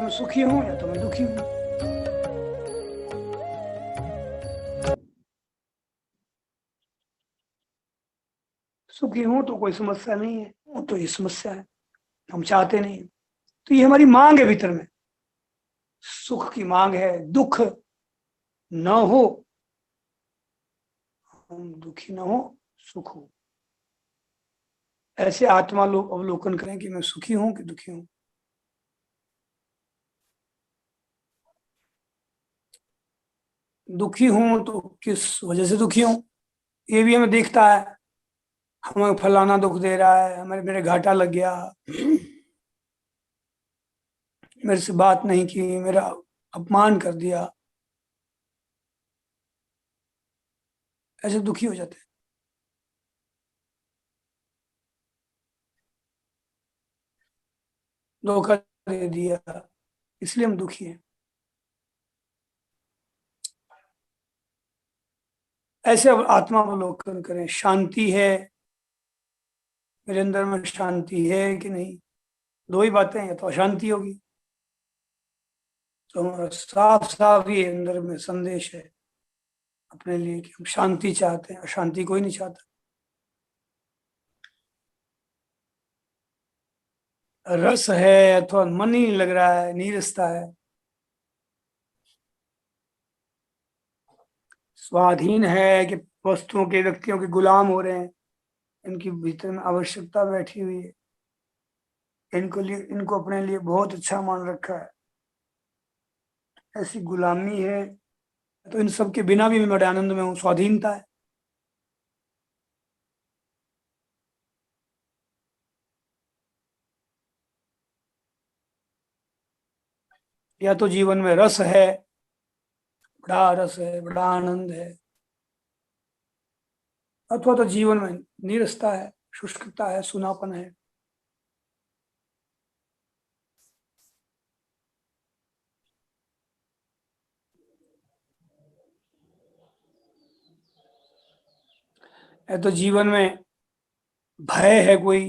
मैं सुखी हूं या तो मैं दुखी हूं। सुखी हूं तो कोई समस्या नहीं है, वो तो ये समस्या है, हम चाहते नहीं। तो ये हमारी मांग है भीतर में, सुख की मांग है। दुख न हो, हम दुखी न हो, सुख हो। ऐसे आत्मा लोग अवलोकन करें कि मैं सुखी हूं कि दुखी हूं। दुखी हूं तो किस वजह से दुखी हूं, ये भी हमें देखता है। हमें फलाना दुख दे रहा है, हमें मेरे घाटा लग गया, मेरे से बात नहीं की, मेरा अपमान कर दिया, ऐसे दुखी हो जाते हैं। धोखा दे दिया, इसलिए हम दुखी हैं। ऐसे अब आत्मा अवलोकन करें, शांति है मेरे अंदर में, शांति है कि नहीं। दो ही बातें हैं, तो अशांति होगी। तो हमारा साफ साफ ये अंदर में संदेश है अपने लिए कि हम शांति चाहते हैं, अशांति कोई नहीं चाहता। रस है अथवा मन ही नहीं लग रहा है, नीरसता है, स्वाधीन है कि वस्तुओं के, व्यक्तियों के गुलाम हो रहे हैं, इनकी भीतर में आवश्यकता बैठी हुई है, इनको अपने लिए बहुत अच्छा मान रखा है, ऐसी गुलामी है। तो इन सब के बिना भी मैं बड़े आनंद में हूँ, स्वाधीनता है। या तो जीवन में रस है, बड़ा रस है, बड़ा आनंद है, अथवा तो जीवन में नीरसता है, शुष्कता है, सुनापन है। या तो जीवन में भय है कोई,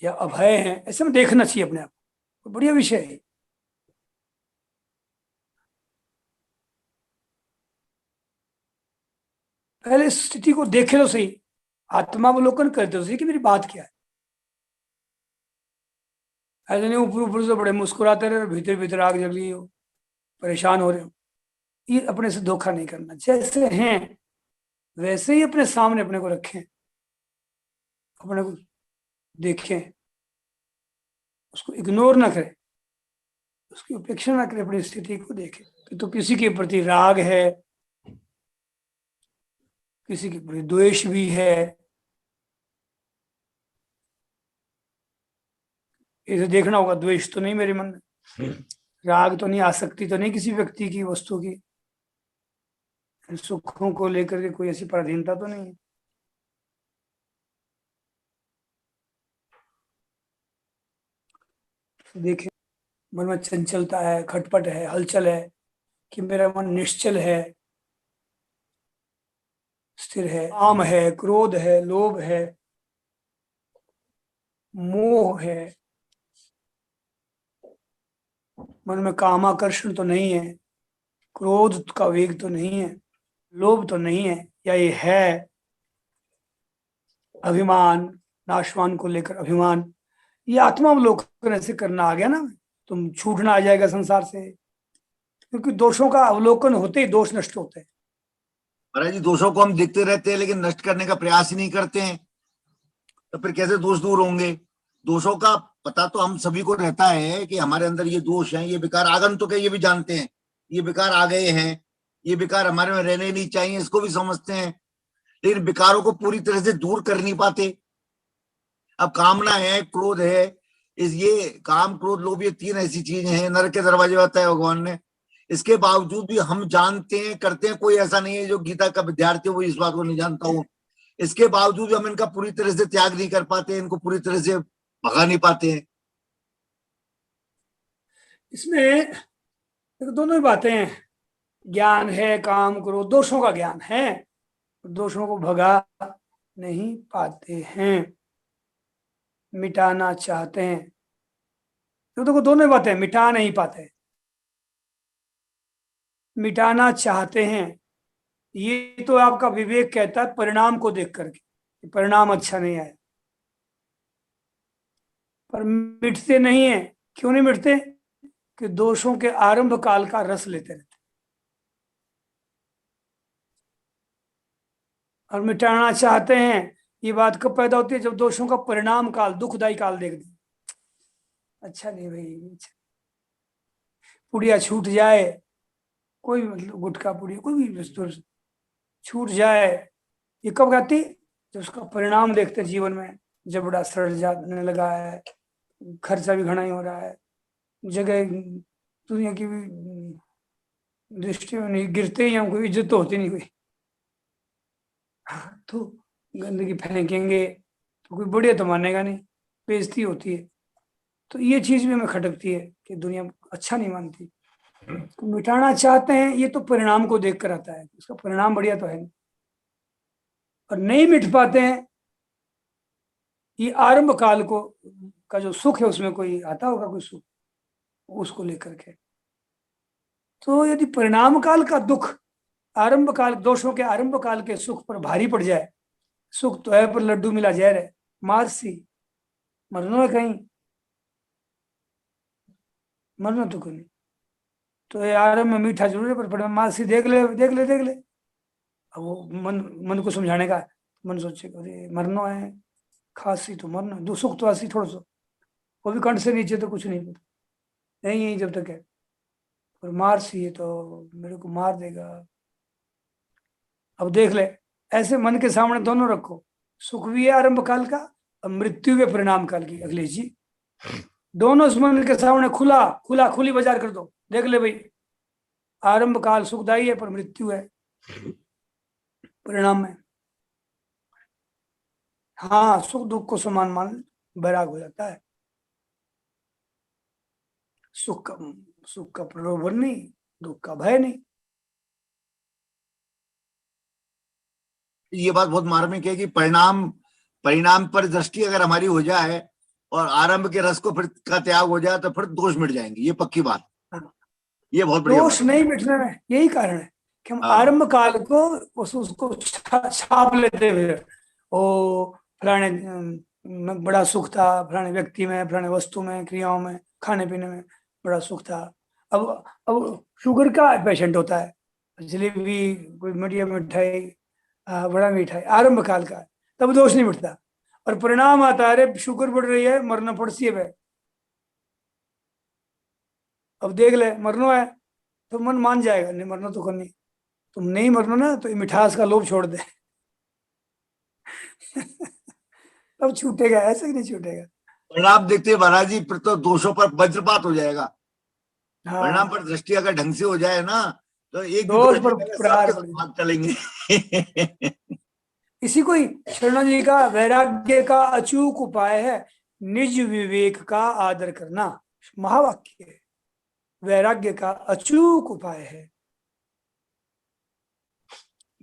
या अभय है, ऐसे में देखना चाहिए अपने आप को। बढ़िया विषय है। पहले इस स्थिति को देखे तो सही, आत्मावलोकन करते तो सही कि मेरी बात क्या है। ऐसे नहीं ऊपर ऊपर से बड़े मुस्कुराते रहे, भीतर भीतर आग जल रही हो, परेशान हो रहे हो। ये अपने से धोखा नहीं करना, जैसे हैं वैसे ही अपने सामने अपने को रखें, अपने को देखें, उसको इग्नोर ना करें, उसकी उपेक्षा ना करें, अपनी स्थिति को देखें कि तो किसी के प्रति राग है, किसी के प्रति द्वेष भी है। इसे देखना होगा, द्वेष तो नहीं मेरे मन में, राग तो नहीं, आसक्ति तो नहीं किसी व्यक्ति की, वस्तु की, सुखों को लेकर के कोई ऐसी पराधीनता तो नहीं है। देखें, मन में चंचलता है, खटपट है, हलचल है, कि मेरा मन निश्चल है, स्थिर है, आम है, क्रोध है, लोभ है, मोह है, मन में कामाकर्षण तो नहीं है, क्रोध का वेग तो नहीं है, लोभ तो नहीं है, या ये है अभिमान, नाशवान को लेकर अभिमान। ये आत्मावलोकन ऐसे करना आ गया ना, तुम छूटना आ जाएगा संसार से, क्योंकि दोषों का अवलोकन होते ही दोष नष्ट होते हैं। महाराज जी, दोषों को हम देखते रहते हैं लेकिन नष्ट करने का प्रयास ही नहीं करते हैं, तो फिर कैसे दोष दूर होंगे। दोषों का पता तो हम सभी को रहता है कि हमारे अंदर ये दोष हैं, ये विकार आगंतुक है, ये भी जानते हैं, ये विकार आ गए हैं, ये विकार हमारे में रहने नहीं चाहिए, इसको भी समझते हैं, लेकिन विकारों को पूरी तरह से दूर कर नहीं पाते। अब कामना है, क्रोध है, इस ये काम क्रोध लोभ, ये तीन ऐसी चीजें हैं, नरक के दरवाजे बताया भगवान ने। इसके बावजूद भी हम जानते हैं, करते हैं। कोई ऐसा नहीं है जो गीता का विद्यार्थी वो इस बात को नहीं जानता हूं। इसके बावजूद हम इनका पूरी तरह से त्याग नहीं कर पाते, इनको पूरी तरह से भगा नहीं पाते हैं। इसमें दोनों ही बातें हैं, ज्ञान है, काम करो, दोषों का ज्ञान है, दोषों को भगा नहीं पाते हैं, मिटाना चाहते हैं। तो देखो दोनों ही बातें मिटा नहीं पाते, मिटाना चाहते हैं। ये तो आपका विवेक कहता है परिणाम को देख करके कि परिणाम अच्छा नहीं आया, पर मिटते नहीं है। क्यों नहीं मिटते? कि दोषों के आरंभ काल का रस लेते रहते, और मिटाना चाहते हैं। ये बात कब पैदा होती है? जब दोषों का परिणाम काल, दुखदायी काल देख दे। अच्छा नहीं भाई, अच्छा, पुड़िया छूट जाए, कोई मतलब गुटखा पुड़िया कोई भी वस्तु छूट जाए, ये कब आती? जब उसका परिणाम देखते जीवन में, जब बड़ा सड़ जाने लगा है, खर्चा भी घना ही हो रहा है, जगह दुनिया की भी दृष्टि में नहीं गिरते ही, हमको इज्जत तो होती नहीं कोई। हाँ, तो गंदगी फेंकेंगे तो कोई बढ़िया तो मानेगा नहीं, बेइज्जती होती है। तो ये चीज भी हमें खटकती है कि दुनिया अच्छा नहीं मानती। तो मिटाना चाहते हैं, ये तो परिणाम को देख कर आता है, उसका परिणाम बढ़िया तो है नहीं, और नहीं मिट पाते हैं। ये आरंभ काल को का जो सुख है, उसमें कोई आता होगा कोई सुख, उसको लेकर के। तो यदि परिणाम काल का दुख आरंभ काल, दोषों के आरंभ काल के सुख पर भारी पड़ जाए, सुख तो है पर लड्डू मिला जहर है, मारसी, मरना है कहीं, मरना तो कोई नहीं। तो ये आरंभ में मीठा जरूर है, पर मारसी देख ले देख ले देख ले। अब वो मन मन को समझाने का, मन सोचेगा अरे मरना है, खांसी तो मरना, दो सुख तो ऐसी थोड़ा सा, वो भी कंठ से नीचे तो कुछ नहीं पता, यही यही जब तक है। और मारसी है तो मेरे को मार देगा। अब देख ले, ऐसे मन के सामने दोनों रखो, सुख भी है आरंभ काल का और मृत्यु भी परिणाम काल की, अखिलेश जी। दोनों इस मन के सामने खुला खुला खुली बाजार कर दो, देख ले भाई, आरंभ काल सुखदायी है पर मृत्यु है परिणाम में। हाँ, सुख दुख को समान मान, बैराग हो जाता है। सुख का सुख का प्रलोभन नहीं, दुख का भय नहीं। ये बात बहुत मार्मिक है कि परिणाम परिणाम पर दृष्टि अगर हमारी हो जाए और आरंभ के रस को फिर का त्याग हो जाए तो फिर दोष मिट जाएंगे, ये पक्की बात। हाँ, ये बहुत बढ़िया दोष बात नहीं है। मिटने में यही कारण है कि हम हाँ, आरंभ काल को उसको छाप लेते हुए, ओ फलाने में बड़ा सुख था, फलाने व्यक्ति में, फलाने वस्तु में, क्रियाओं में, खाने पीने में बड़ा सुख था। अब शुगर का पेशेंट होता है, जलेबी कोई बढ़िया मिठाई, बड़ा मिठाई आरंभ काल का है, तब दोष नहीं मिटता। और परिणाम आता है, अरे शुगर बढ़ रही है, मरना पड़ती है भाई, अब देख ले मरना है, तो मन मान जाएगा नहीं मरना तो करनी, तुम नहीं मरना ना तो ये मिठास का लोभ छोड़ दे। अब छूटेगा, ऐसे ही नहीं छूटेगा। परिणाम देखते हैं महाराज जी, फिर तो दोषों पर वज्रपात हो जाएगा। परिणाम हाँ, पर दृष्टि अगर ढंग से हो जाए ना, तो एक भी दोष दोष पर दिखेगा सबके प्रहार पड़ सब जाए। भाग चलेंगे। इसी को ही शरणा जी का वैराग्य का अचूक उपाय है निज विवेक का आदर करना, महावाक्य है। वैराग्य का अचूक उपाय है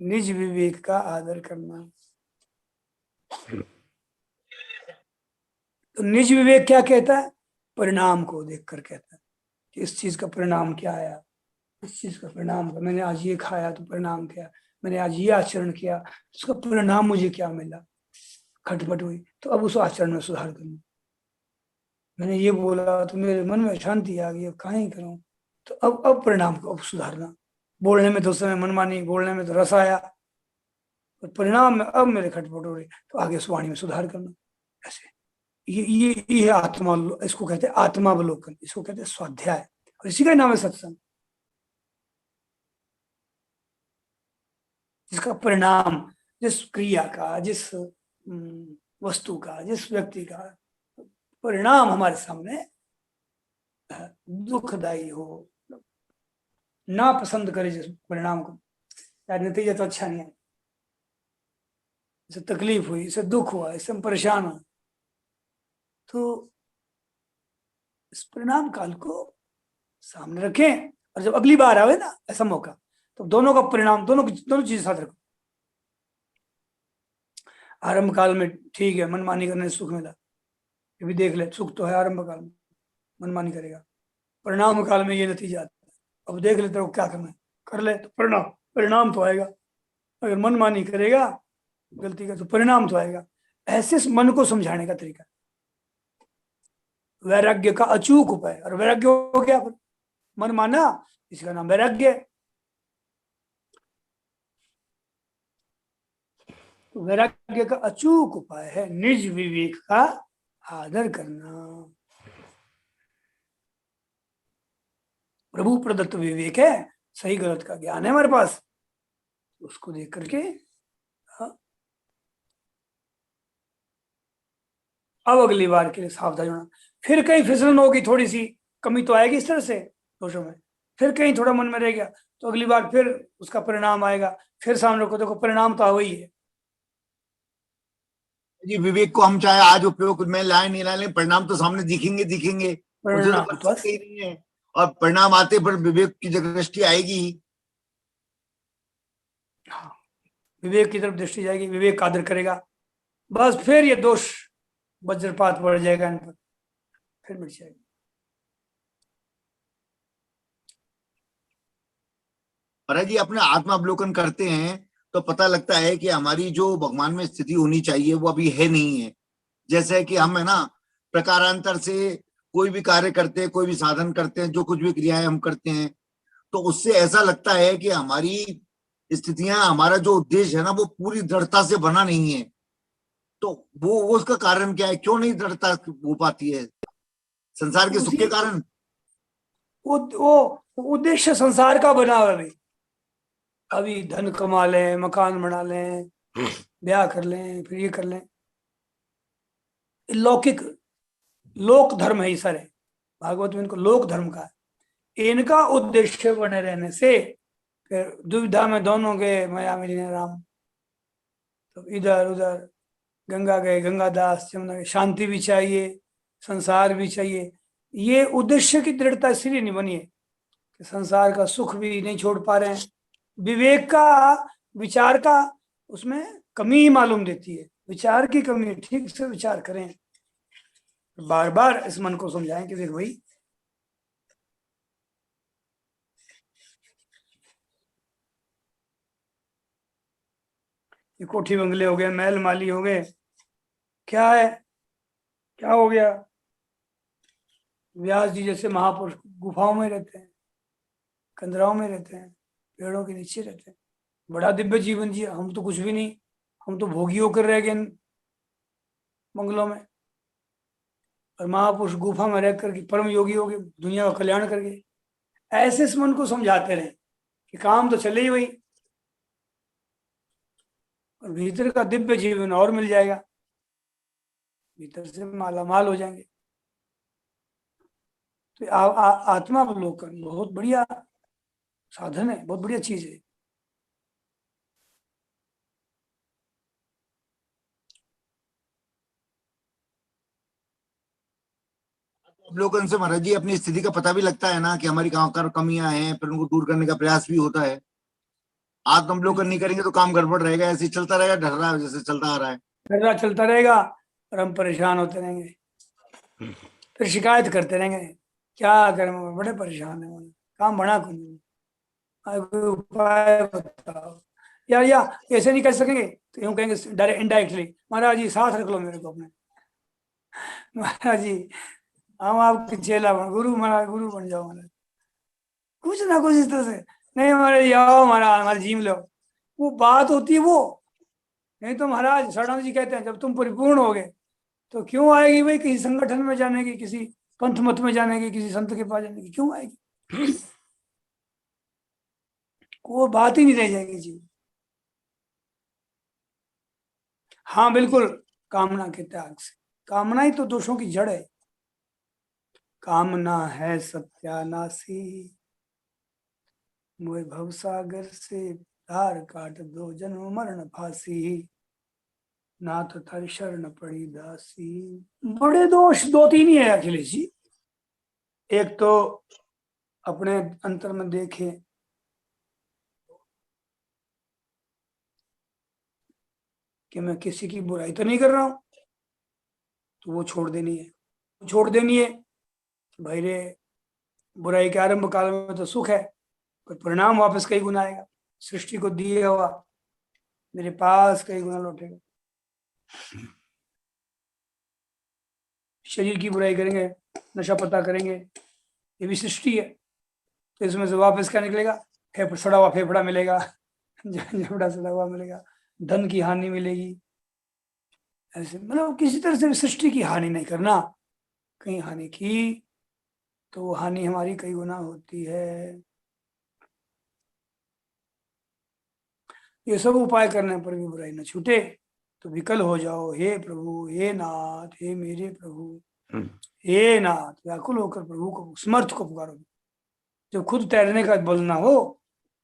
निज विवेक का आदर करना। तो निज विवेक क्या कहता है? परिणाम को देखकर कहता है कि इस चीज का परिणाम क्या आया, इस चीज का परिणाम क्या, मैंने आज ये खाया तो परिणाम क्या, मैंने आज ये आचरण किया तो उसका परिणाम मुझे क्या मिला, खटपट हुई तो अब उस आचरण में सुधार करना। मैंने ये बोला तो मेरे मन में शांति आ गई, अब कहाँ ही करूँ, तो अब परिणाम को अब सुधारना। बोलने में तो उस समय मनमानी, बोलने में तो रस आया, और परिणाम में अब मेरे खटपट हो रही, तो आगे उस वाणी में सुधार करना। ऐसे ये आत्मा, इसको कहते हैं आत्मावलोकन, इसको कहते हैं स्वाध्याय, और इसी का नाम है सत्संग। जिसका परिणाम, जिस क्रिया का, जिस वस्तु का, जिस व्यक्ति का परिणाम हमारे सामने दुखदाई हो, ना पसंद करे जिस परिणाम को, यार नतीजा तो अच्छा नहीं है, इसे तकलीफ हुई, इसे दुख हुआ, इससे हम परेशान हो, तो इस परिणाम काल को सामने रखें, और जब अगली बार आवे ना ऐसा मौका, तो दोनों का परिणाम, दोनों चीज साथ रखो। आरंभ काल में ठीक है, मनमानी करने से सुख मिला, ये भी देख ले, सुख तो है आरंभ काल में, मनमानी करेगा, परिणाम काल में ये नतीजा आता है। अब देख लेते हो क्या करना है, कर ले तो परिणाम परिणाम तो आएगा। अगर मनमानी करेगा गलती का तो परिणाम तो आएगा। ऐसे इस मन को समझाने का तरीका वैराग्य का अचूक उपाय। और वैराग्य हो गया, फिर मन माना, इसका नाम वैराग्य है। तो वैराग्य का अचूक उपाय है निज विवेक का आदर करना। प्रभु प्रदत्त विवेक है, सही गलत का ज्ञान है हमारे पास, उसको देख करके हाँ, अब अगली बार के लिए सावधान होना। फिर कहीं फिसलन होगी, थोड़ी सी कमी तो आएगी इस तरह से दोषों में, फिर कहीं थोड़ा मन में रह गया तो अगली बार फिर उसका परिणाम आएगा, फिर सामने को देखो परिणाम तो वही है। जी विवेक को हम चाहे आज उपयोग में लाए नहीं लाए, परिणाम तो सामने दिखेंगे दिखेंगे, उसे तो परिणाम बच तो सकते ही नहीं है। और परिणाम आते पर विवेक की जब दृष्टि आएगी ही। हाँ, विवेक की तरफ दृष्टि जाएगी, विवेक का आदर करेगा, बस फिर ये दोष वज्रपात बढ़ जाएगा इन पर, फिर मिट जाएगा। महाराज जी अपने आत्मावलोकन करते हैं तो पता लगता है कि हमारी जो भगवान में स्थिति होनी चाहिए वो अभी है नहीं है। जैसे कि हम है ना प्रकारांतर से कोई भी कार्य करते हैं, कोई भी साधन करते हैं, जो कुछ भी क्रियाएं हम करते हैं, तो उससे ऐसा लगता है कि हमारी स्थितियां, हमारा जो उद्देश्य है ना वो पूरी दृढ़ता से बना नहीं है। तो वो उसका कारण क्या है, क्यों नहीं दृढ़ता हो पाती है? संसार के सुख उसी के कारण? वो उद्देश्य संसार का बना हुआ है। अभी धन कमा लें, मकान बना लें, ब्याह कर लें, फिर ये कर लें, लौकिक लोक धर्म है ये सारे, भागवत में इनको लोक धर्म का है। इनका उद्देश्य बने रहने से फिर दुविधा में दोनों गए, माया मिली राम, तो इधर उधर गंगा गए गंगादास, जमुना गए, शांति भी चाहिए, संसार भी चाहिए। ये उद्देश्य की दृढ़ता इसलिए नहीं बनी है कि संसार का सुख भी नहीं छोड़ पा रहे हैं, विवेक का, विचार का उसमें कमी ही मालूम देती है, विचार की कमी। ठीक से विचार करें, बार बार इस मन को समझाएं कि देख भाई, ये कोठी बंगले हो गए, महल माली हो गए, क्या है, क्या हो गया? व्यास जी जैसे महापुरुष गुफाओं में रहते हैं, कंदराओं में रहते हैं, पेड़ों के नीचे रहते हैं, बड़ा दिव्य जीवन जिया। हम तो कुछ भी नहीं, हम तो भोगी होकर रह गए इन बंगलों में, और महापुरुष गुफा में रह करके परम योगी हो गए, दुनिया का कल्याण कर गए। ऐसे इस मन को समझाते रहे कि काम तो चले ही वही, और भीतर का दिव्य जीवन और मिल जाएगा, भीतर से माला माल हो जाएंगे। तो आत्मावलोकन बहुत बढ़िया साधन है, बहुत बढ़िया चीज है। अवलोकन से महाराज जी अपनी स्थिति का पता भी लगता है ना कि हमारी कहाँ कर कमियां हैं, फिर उनको दूर करने का प्रयास भी होता है। आत्मावलोकन नहीं करेंगे तो काम गड़बड़ रहेगा, ऐसे ही चलता रहेगा, ढल रहा है जैसे चलता आ रहा है। झगड़ा चलता रहेगा और हम परेशान होते रहेंगे, फिर शिकायत करते रहेंगे, क्या करें, बड़े परेशान है, काम बना को नहीं, कोई उपाय बताओ यार, या ऐसे नहीं कर सकेंगे तो यूं कहेंगे डायरेक्ट इनडायरेक्टली, महाराज जी साथ रख लो मेरे को अपने, महाराज जी हम आपके चेला बन, गुरु महाराज गुरु बन जाओ महाराज, कुछ ना कुछ इस तरह से। नहीं महाराज जी आओ महाराज, हमारे जीव लो, वो बात होती है वो। नहीं तो महाराज शरण जी कहते हैं जब तुम परिपूर्ण हो गए तो क्यों आएगी भाई किसी संगठन में जाने की, किसी पंथ मत में जाने की, किसी संत के पास जाने की, क्यों आएगी? वो बात ही नहीं रह जाएगी जी। हाँ बिल्कुल, कामना के त्याग से, कामना ही तो दोषों की जड़ है। कामना है सत्यानाशी, मोह भवसागर से धार काट दो, जन्म मरण फांसी, नाथ थर शरण पड़ी दासी। बड़े दोष दो तीन ही है अखिलेश जी। एक तो अपने अंतर में देखे कि मैं किसी की बुराई तो नहीं कर रहा हूं, तो वो छोड़ देनी है, छोड़ देनी है भाई रे, बुराई के आरंभ काल में तो सुख है, पर परिणाम वापस कई गुना आएगा। सृष्टि को दिए हुआ मेरे पास कई गुना लौटेगा। शरीर की बुराई करेंगे, नशा पता करेंगे, ये भी सृष्टि है, तो इसमें से वापस क्या निकलेगा? सड़ा हुआ फेफड़ा मिलेगा, फेफड़ा सड़ा हुआ मिलेगा, धन की हानि मिलेगी। ऐसे मतलब किसी तरह से भी सृष्टि की हानि नहीं करना। कहीं हानि की तो वो हानि हमारी कई गुना होती है। ये सब उपाय करने पर भी बुराई न छूटे तो विकल हो जाओ। हे प्रभु, हे नाथ, हे मेरे प्रभु, हे नाथ, व्याकुल होकर प्रभु को, समर्थ को पुकारो। जब खुद तैरने का बल ना हो,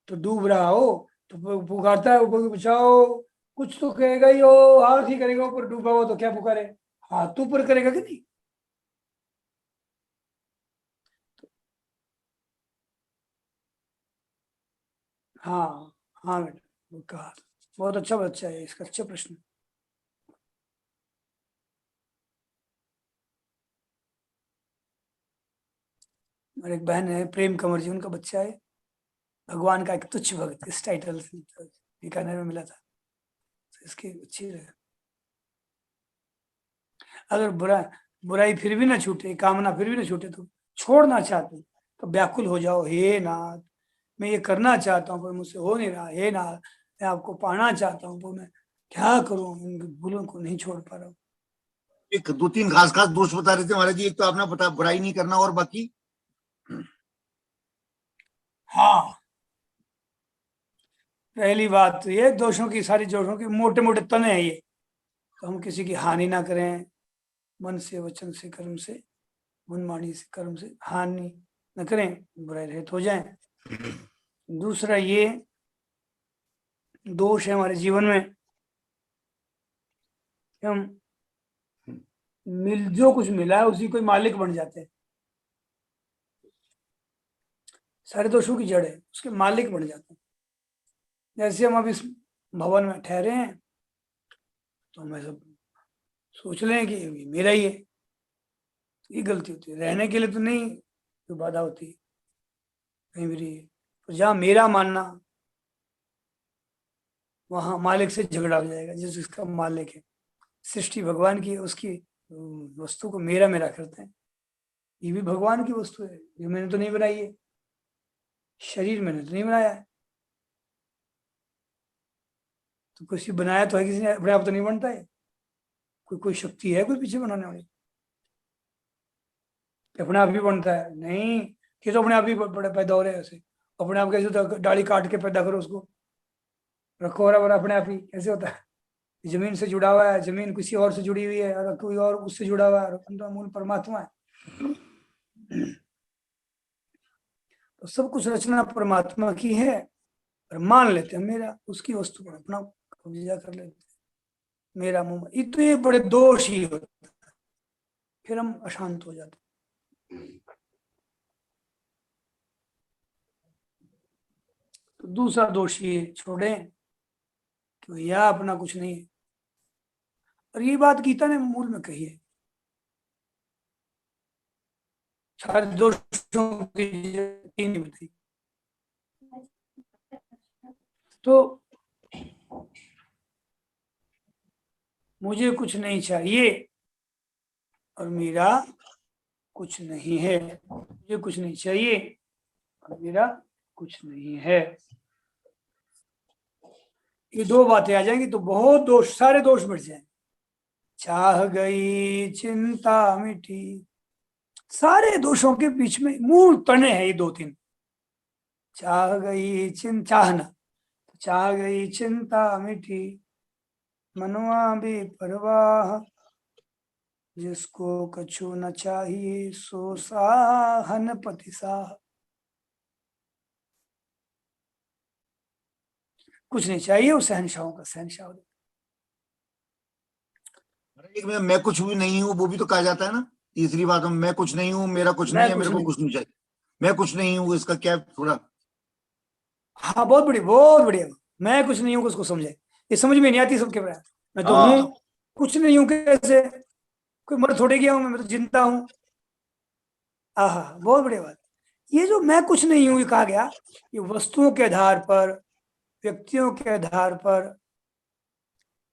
तो डूब रहा हो, तो पुकारता है ऊपर, बचाओ। कुछ तो कहेगा ही, हो हाथ ही करेगा, ऊपर डूबा हो तो क्या पुकारे? हाथ तो ऊपर करेगा कि नहीं? हाँ हाँ बेटा, कहा बहुत अच्छा बच्चा है, इसका अच्छा प्रश्न। मेरे एक बहन है, प्रेम कंवर जी, उनका बच्चा है, भगवान का एक तुच्छ भक्त, इस टाइटल से बीकानेर में मिला था। तो इसकी अच्छी रहे। अगर बुराई फिर भी ना छूटे, कामना फिर भी ना छूटे, तो छोड़ना चाहते तो व्याकुल हो जाओ। हे नाथ, मैं ये करना चाहता हूँ पर मुझसे हो नहीं रहा। हे नाथ, मैं आपको पाना चाहता हूँ, पर मैं क्या करूँ, इन भूलों को नहीं छोड़ पा रहा हूँ। एक दो तीन खास खास दोष बता रहे थे महाराज जी। एक तो आपने बता बुराई नहीं करना, और बाकी हाँ, पहली बात तो ये दोषों की, सारी दोषों की मोटे मोटे तने हैं ये। तो हम किसी की हानि ना करें, मन से, वचन से, कर्म से, मनमानी से, कर्म से हानि न करें, बुराई रहित हो जाएं। दूसरा ये दोष है हमारे जीवन में, हम जो कुछ मिला है उसी कोई मालिक बन जाते हैं। सारे दोषों की जड़ है, उसके मालिक बन जाते हैं। जैसे हम अब इस भवन में ठहरे हैं, तो हमें सब सोच लें कि ये मेरा ही है। ये गलती होती है, रहने के लिए तो नहीं, तो बाधा होती है कहीं मेरी है। तो जहाँ मेरा मानना, वहां मालिक से झगड़ा हो जाएगा, जिसका मालिक है। सृष्टि भगवान की है, उसकी वस्तु को मेरा मेरा करते हैं। ये भी भगवान की वस्तु है, ये मैंने तो नहीं बनाई है। शरीर मैंने तो नहीं बनाया है, तो किसी बनाया तो है किसी ने, अपने आप तो नहीं बनता है। कोई शक्ति है कोई पीछे बनाने वाली, कि अपने आप ही बनता है? नहीं, ये तो अपने आप ही बड़े पैदा हो रहे हैं ऐसे। अपने आप कैसे होता है? डाली काट के पैदा करो, उसको रखो, और अपने आप ही कैसे होता है? जमीन से जुड़ा हुआ है, जमीन किसी और से जुड़ी हुई है, और कोई और उससे जुड़ा हुआ है, और अंदर मूल परमात्मा है। तो सब कुछ रचना परमात्मा की है, और मान लेते हैं मेरा, उसकी वस्तु पर अपना कब्जा कर लेते हैं, मेरा मुंह। ये तो ये बड़े दोष ही होते हैं, फिर हम अशांत हो जाते हैं। तो दूसरा दोष ये छोड़ें कि भैया अपना कुछ नहीं है। और ये बात गीता ने मूल में कही है, सारे दोषों की तीन ही बताई। तो मुझे कुछ नहीं चाहिए और मेरा कुछ नहीं है। मुझे कुछ नहीं चाहिए और मेरा कुछ नहीं है। ये दो बातें आ जाएंगी तो बहुत दोष, सारे दोष मिट जाएंगे। चाह गई चिंता मिटी, सारे दोषों के बीच में मूल तने हैं ये दो तीन। चाह गई चाहना, चाह गई चिंता मिटी, मनवा भी परवाह, जिसको कछु न चाहिए सो साहन पति साह। कुछ नहीं चाहिए, वो शहनशाहों का शहनशाह। एक में मैं कुछ भी नहीं हूँ, वो भी तो कहा जाता है ना। तीसरी बात में मैं कुछ नहीं हूँ, मेरा कुछ नहीं मैं है, कुछ मेरे को नहीं, कुछ नहीं चाहिए। मैं कुछ नहीं हूँ, इसका क्या थोड़ा। हाँ बहुत बढ़िया, बहुत बढ़िया। मैं कुछ नहीं हूँ उसको समझे, ये समझ में नहीं आती सबके प्राय। मैं तो हूँ, हाँ, कुछ नहीं हूँ कैसे? कोई मर थोड़े गया हूँ मैं तो जिंदा हूँ। आहा, बहुत बढ़िया बात। ये जो मैं कुछ नहीं हूं ये कहा गया, ये वस्तुओं के आधार पर, व्यक्तियों के आधार पर,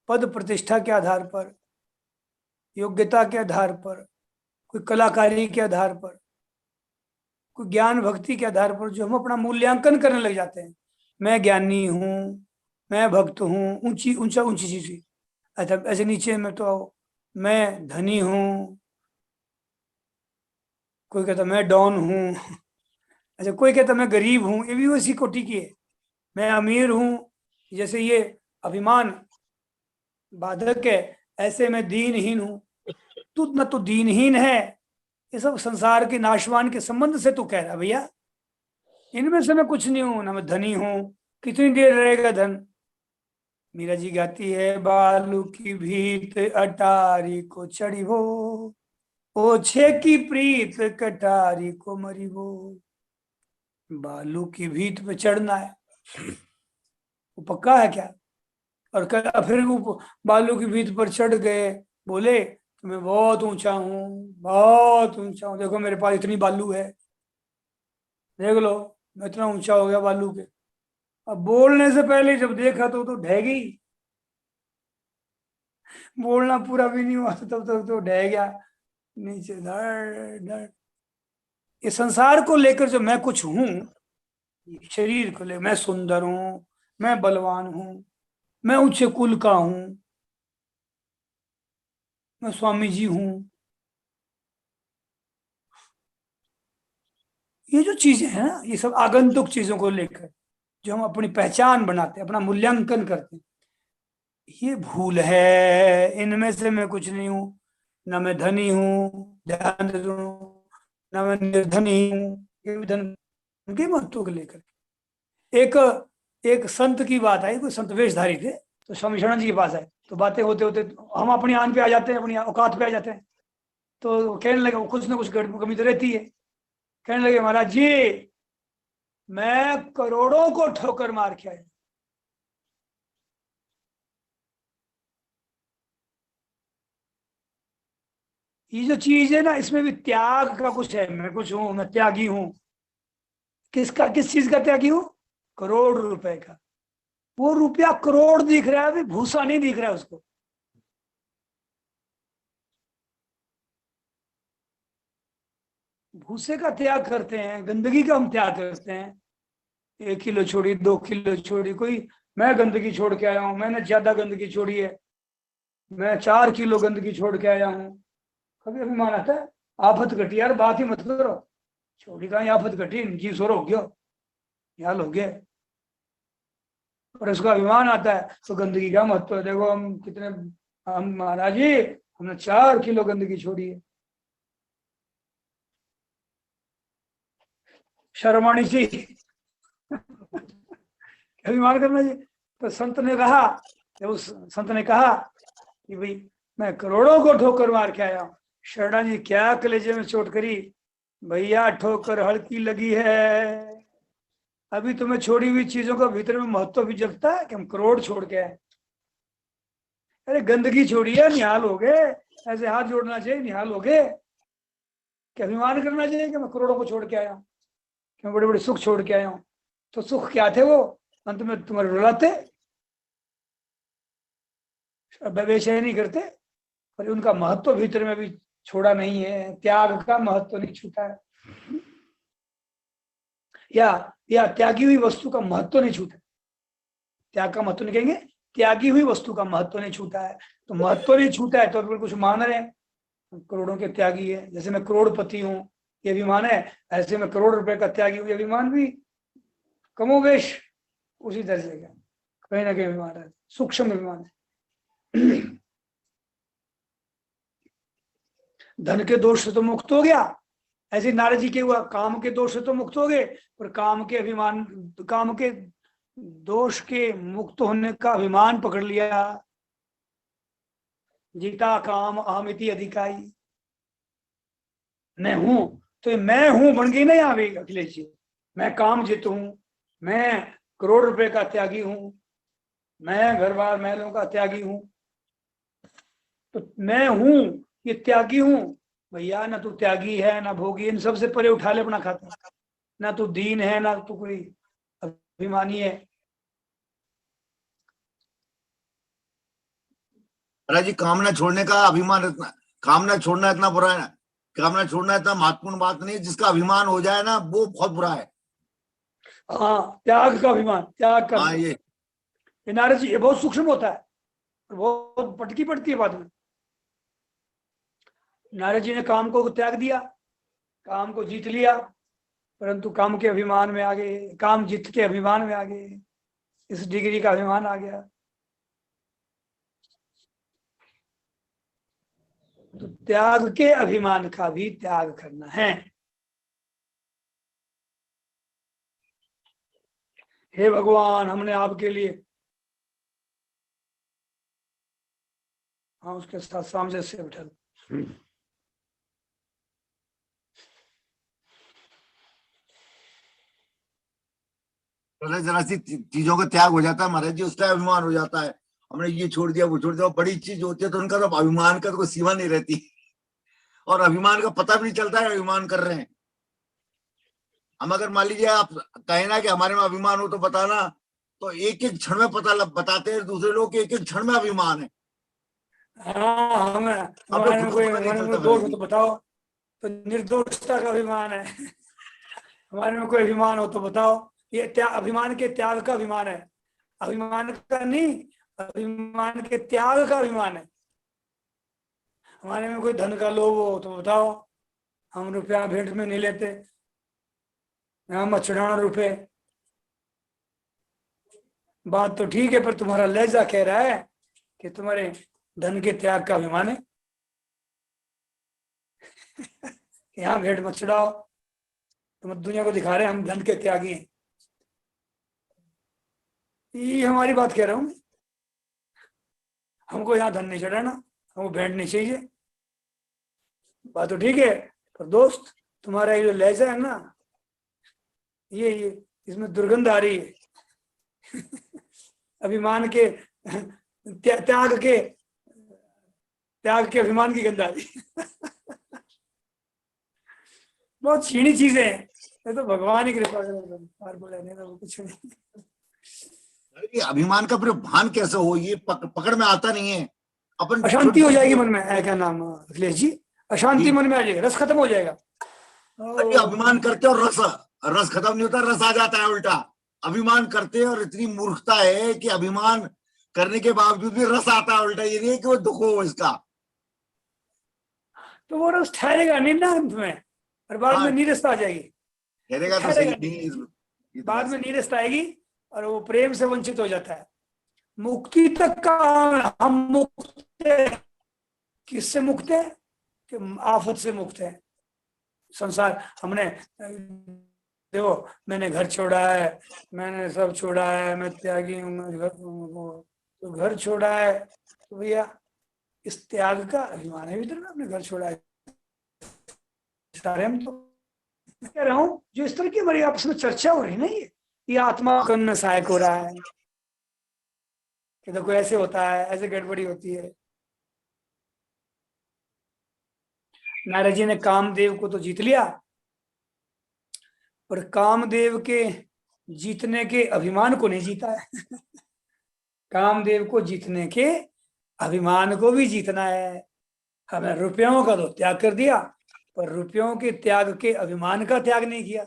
पद प्रतिष्ठा के आधार पर, योग्यता के आधार पर, कोई कलाकारी के आधार पर, कोई ज्ञान भक्ति के आधार पर जो हम अपना मूल्यांकन करने लग जाते हैं। मैं ज्ञानी हूँ, मैं भक्त हूँ, ऊंची ऊंचा ऊंची चीज। अच्छा, ऐसे नीचे में तो आओ, मैं धनी हूँ, कोई कहता मैं डॉन हूँ। अच्छा, कोई कहता मैं गरीब हूँ, ये भी उसी कोटि की है। मैं अमीर हूँ, जैसे ये अभिमान बाधक है, ऐसे मैं दीनहीन हूँ। तू न तो दीनहीन है, ये सब संसार के नाशवान के संबंध से तू कह रहा भैया। इनमें से मैं कुछ नहीं हूं, ना मैं धनी हूं। कितनी देर रहेगा धन? मीरा जी गाती है, बालू की भीत अटारी को चढ़ी हो, ओछे की प्रीत कटारी को मरी हो। बालू की भीत पे चढ़ना है, वो पक्का है क्या? और फिर वो बालू की भीत पर चढ़ गए, बोले कि मैं बहुत ऊंचा हूँ, बहुत ऊंचा हूँ, देखो मेरे पास इतनी बालू है, देख लो मैं इतना ऊंचा हो गया बालू के। अब बोलने से पहले जब देखा तो ढह गई। बोलना पूरा भी नहीं हुआ तब तक तो ढह गया नीचे, धड़ धड़। ये संसार को लेकर जो मैं कुछ हूं, शरीर को ले, मैं सुंदर हूं, मैं बलवान हूं, मैं ऊंचे कुल का हूं, मैं स्वामी जी हूं, ये जो चीजें हैं ना, ये सब आगंतुक चीजों को लेकर जो हम अपनी पहचान बनाते हैं, अपना मूल्यांकन करते हैं, ये भूल है। इनमें से मैं कुछ नहीं हूं, ना मैं धनी हूं, ध्यान दे दो, ना मैं निर्धनी हूं। ये भी धन के महत्व को लेकर एक एक संत की बात आई, कोई संत वेशधारी थे, तो स्वामी शरण जी के पास आए, तो बातें होते होते हम अपनी आन पे आ जाते हैं, अपनी औकात पे आ जाते हैं। तो कहने लगे, कुछ ना कुछ कमी तो रहती है। कहने लगे, महाराज जी मैं करोड़ों को ठोकर मार के आया। ये जो चीज है ना, इसमें भी त्याग का कुछ है। मैं कुछ हूं, मैं त्यागी हूं। किसका, किस चीज का त्यागी हूं? करोड़ रुपए का। वो रुपया करोड़ दिख रहा है, अभी भूसा नहीं दिख रहा है उसको। भूसे का त्याग करते हैं, गंदगी का हम त्याग करते हैं। 1 किलो छोड़ी, 2 किलो छोड़ी, कोई मैं गंदगी छोड़ के आया हूं, मैंने ज्यादा गंदगी छोड़ी है, मैं 4 किलो गंदगी छोड़ के आया हूं। कभी अभिमान आता है? आफत घटी यार, बात ही मत करो। छोड़ी कहा आफत घटी, जी सोर हो गया, यार हो गया। और उसका अभिमान आता है तो गंदगी का महत्व है। देखो हम कितने, हम महाराज जी हमने 4 किलो गंदगी छोड़ी है। शर्म आनी चाहिए, अभिमान करना चाहिए। तो संत ने कहा, जब उस संत ने कहा कि भाई मैं करोड़ों को ठोकर मार के आया हूं। शरणा जी क्या कलेजे में चोट करी, भैया ठोकर हल्की लगी है, अभी तुम्हें छोड़ी हुई चीजों का भीतर में महत्व भी जगता है कि हम करोड़ छोड़ के आए। अरे गंदगी छोड़ी है, निहाल हो गए। ऐसे हाथ जोड़ना चाहिए, निहाल हो गए। क्या अभिमान करना चाहिए कि मैं करोड़ों को छोड़ के आया हूँ, कि मैं बड़े बड़े सुख छोड़ के आया हूँ। तो सुख क्या थे वो? अंत में तुम्हारे रुलाते, वैसे नहीं करते, पर उनका महत्व भीतर में भी छोड़ा नहीं है। त्याग का महत्व नहीं छूटा है, या त्यागी हुई वस्तु का महत्व नहीं छूटा। त्याग का महत्व नहीं कहेंगे, त्यागी हुई वस्तु का महत्व नहीं छूटा है। तो महत्व नहीं छूटा है तो फिर कुछ मान रहे हैं करोड़ों के त्यागी है। जैसे मैं करोड़पति हूं ये अभिमान है, ऐसे मैं करोड़ रुपए का त्यागी हूं ये अभिमान भी कमोवेश उसी दर्जे का कहीं ना कहीं अभिमान है, सूक्ष्म अभिमान है। धन के दोष से तो मुक्त हो गया, ऐसे नारद जी के हुआ काम के दोष से तो मुक्त हो गए, पर काम के अभिमान, काम के दोष के मुक्त होने का अभिमान पकड़ लिया। जीता काम अहमिति अधिकाई, मैं हूं, तो मैं हूं बन गई ना यहाँ भी अखिलेश जी। मैं काम जीत हूं, मैं करोड़ रुपए का त्यागी हूं, मैं घर बार महलों का त्यागी हूं। तो मैं हूं, ये त्यागी हूं, भैया ना तू त्यागी है ना भोगी, इन सबसे परे उठा ले अपना खाता, ना तू दीन है ना तू कोई अभिमानी है। महाराज जी, कामना छोड़ने का अभिमान इतना, कामना छोड़ना इतना बुरा है ना, कामना छोड़ना इतना महत्वपूर्ण बात नहीं है, जिसका अभिमान हो जाए ना वो बहुत बुरा है। हाँ, त्याग का अभिमान, त्याग का हाँ अभिमान। ये नारद जी, ये बहुत सूक्ष्म होता है, बहुत पटकी पड़ती है बाद में। नारद जी ने काम को त्याग दिया, काम को जीत लिया, परंतु काम के अभिमान में आ गए, काम जीत के अभिमान में आ गए, इस डिग्री का अभिमान आ गया। तो त्याग के अभिमान का भी त्याग करना है। हे भगवान, हमने आपके लिए, हाँ उसके साथ सामने से बैठा लो। पहले जरा सी चीजों का त्याग हो जाता है महाराज जी, उसका अभिमान हो जाता है, हमने ये छोड़ दिया वो छोड़ दिया, बड़ी चीज होती है तो उनका तो अभिमान का तो कोई सीमा नहीं रहती, और अभिमान का पता भी नहीं चलता है अभिमान कर रहे हैं हम। अगर मान लीजिए आप कहे ना कि हमारे में अभिमान हो तो बताना, तो एक एक क्षण में बताते हैं दूसरे लोग, एक एक क्षण में अभिमान है। हाँ, हमें हमारे खुद में को कोई पता नहीं हमारे चलता में दोष महाराज हो जी। तो बताओ, तो निर्दोषता का अभिमान है। हमारे में कोई अभिमान हो तो बताओ, ये अभिमान के त्याग का अभिमान है, अभिमान का नहीं, अभिमान के त्याग का अभिमान है। हमारे में कोई धन का लोभ हो तो बताओ, हम रुपया भेंट में नहीं लेते, हम मच्छराना रुपए। बात तो ठीक है, पर तुम्हारा लहजा कह रहा है कि तुम्हारे धन के त्याग का अभिमान है। यहाँ भेंट मत चढ़ाओ, तुम दुनिया को दिखा रहे हैं हम धन के त्यागी हैं। ये हमारी बात कह रहा हूं, हमको यहाँ धन नहीं चढ़ाना, हमको भेंट नहीं चाहिए। बात तो ठीक है, पर दोस्त तुम्हारा ये जो लहजा है ना, ये इसमें दुर्गंध आ रही है। अभिमान के त्याग के अभिमान की गंध आ रही है। बहुत छीनी चीजें हैं, ये तो भगवान ही कृपा करेगा, और बोले नहीं तो कुछ नहीं। ये अभिमान का फिर भान कैसे हो, ये पकड़ में आता नहीं है। अपन अशांति छोटी हो जाएगी छोटी मन में, क्या नाम अखिलेश जी, अशांति जी, मन में आ जाएगी, रस खत्म हो जाएगा। अरे अभिमान करते और रस रस खत्म नहीं होता, रस आ जाता है उल्टा। अभिमान करते हैं और इतनी मूर्खता है कि अभिमान करने के बावजूद भी रस आता है उल्टा, ये नहीं है कि वो दुख हो इसका। तो वो रस ठहरेगा नहीं ना अंत में, और बाद में हाँ नीरसता आ जाएगी। ठहरेगा तो ठहरेगा सही नहीं, नहीं, ये तो बाद बात में सही। नीरसता आएगी और वो प्रेम से वंचित हो जाता है। मुक्ति तक का हम मुक्त हैं। किससे मुक्त है? कि आफत से मुक्त है। संसार हमने देखो, मैंने घर छोड़ा है, मैंने सब छोड़ा है, मैं त्यागी हूँ, मैं घर तो घर छोड़ा है, तो भैया इस त्याग का अभिमान है भीतर में, अपने घर छोड़ा है सारे। हम तो कह रहा हूँ, जो इस तरह की हमारी आपस में चर्चा हो रही है ना, ये आत्मा कन्न सहायक हो रहा है कि देखो ऐसे होता है, ऐसे गड़बड़ी होती है। नारद जी ने कामदेव को तो जीत लिया, पर कामदेव के जीतने के अभिमान को नहीं जीता है। कामदेव को जीतने के अभिमान को भी जीतना है। हमें रुपयों का तो त्याग कर दिया, पर रुपयों के त्याग के अभिमान का त्याग नहीं किया।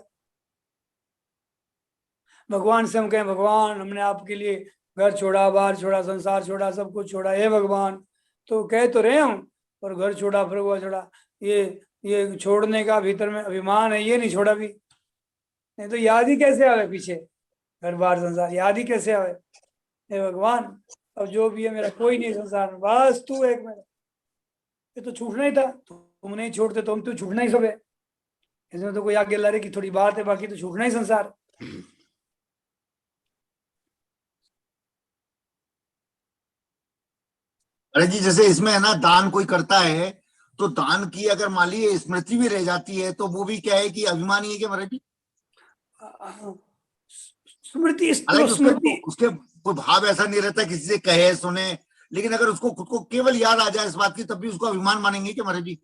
भगवान से हम कहें, भगवान हमने आपके लिए घर छोड़ा, बाहर छोड़ा, संसार छोड़ा, सब कुछ छोड़ा, हे भगवान, तो कह तो रहे हम, पर घर छोड़ा, फिर हुआ छोड़ा, ये छोड़ने का भीतर में अभिमान है, ये नहीं छोड़ा भी। नहीं तो याद ही कैसे आवे पीछे, घर बार संसार याद ही कैसे आवे। हे भगवान, अब जो भी है मेरा कोई नहीं संसार में, बस तू एक मेरा। ये तो छूटना ही था, तुम नहीं छोड़ते तो हम तो छूटना ही सब है। इसमें तो कोई आगे लड़े की थोड़ी बात है, बाकी तो छूटना ही संसार। अरे जी, जैसे इसमें है ना, दान कोई करता है तो दान की अगर मान लीजिए स्मृति भी रह जाती है तो वो भी क्या है कि अभिमानी है क्या महाराज जी? स्मृति, तो हालांकि स्मृति, उसके कोई भाव ऐसा नहीं रहता किसी से कहे सुने, लेकिन अगर उसको खुद को केवल याद आ जाए इस बात की तब भी उसको अभिमान मानेंगे क्या महाराज जी?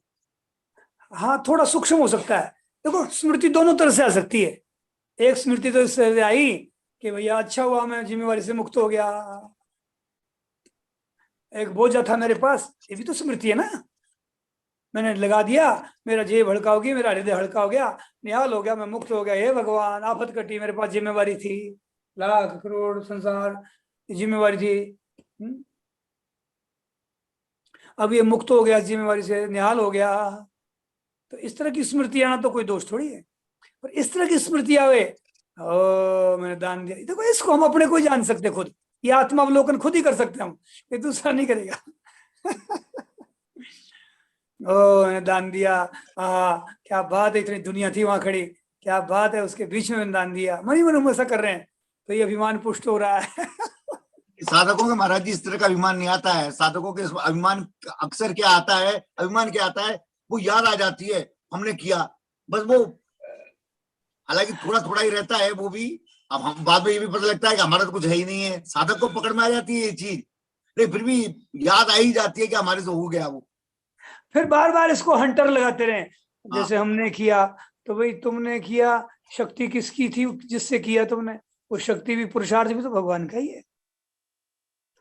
हाँ थोड़ा सूक्ष्म हो सकता है। देखो स्मृति दोनों तरह से आ सकती है। एक स्मृति तो इससे आई कि भैया अच्छा हुआ मैं जिम्मेवारी से मुक्त हो गया, एक बोझ था मेरे पास, ये भी तो स्मृति है ना, मैंने लगा दिया, मेरा जेब हल्का हो गया, मेरा हृदय हल्का हो गया, निहाल हो गया, मैं मुक्त हो गया, हे भगवान आफत कटी, मेरे पास जिम्मेवारी थी, लाख करोड़ संसार की जिम्मेवारी थी। अब ये मुक्त हो गया जिम्मेवारी से, निहाल हो गया। तो इस तरह की स्मृति आना तो कोई दोष थोड़ी है। पर इस तरह की स्मृति आवे, ओ मैंने दान दिया, देखो इसको हम अपने को ही जान सकते खुद, ये आत्मावलोकन खुद ही कर सकते हम, ये दूसरा नहीं करेगा। ओ मैंने दान दिया, क्या बात है, इतनी दुनिया थी वहां खड़ी, क्या बात है, उसके बीच में मैंने दान दिया, मन ही मन हम ऐसा कर रहे हैं, तो ये अभिमान पुष्ट हो रहा है। साधकों के महाराज जी इस तरह का अभिमान नहीं आता है। साधकों के अभिमान अक्सर क्या आता है, अभिमान क्या आता है, वो याद आ जाती है हमने किया, बस वो, हालांकि थोड़ा थोड़ा ही रहता है वो भी। अब हम बाद में ये भी पता लगता है कि हमारा तो कुछ है ही नहीं है, साधक को पकड़ में आ जाती है ये चीज, लेकिन फिर भी याद आ ही जाती है कि हमारे से हो गया वो। फिर बार बार इसको हंटर लगाते रहे, हाँ जैसे हमने किया, तो भाई तुमने किया, शक्ति किसकी थी जिससे किया तुमने, वो शक्ति भी पुरुषार्थ भी तो भगवान का ही है।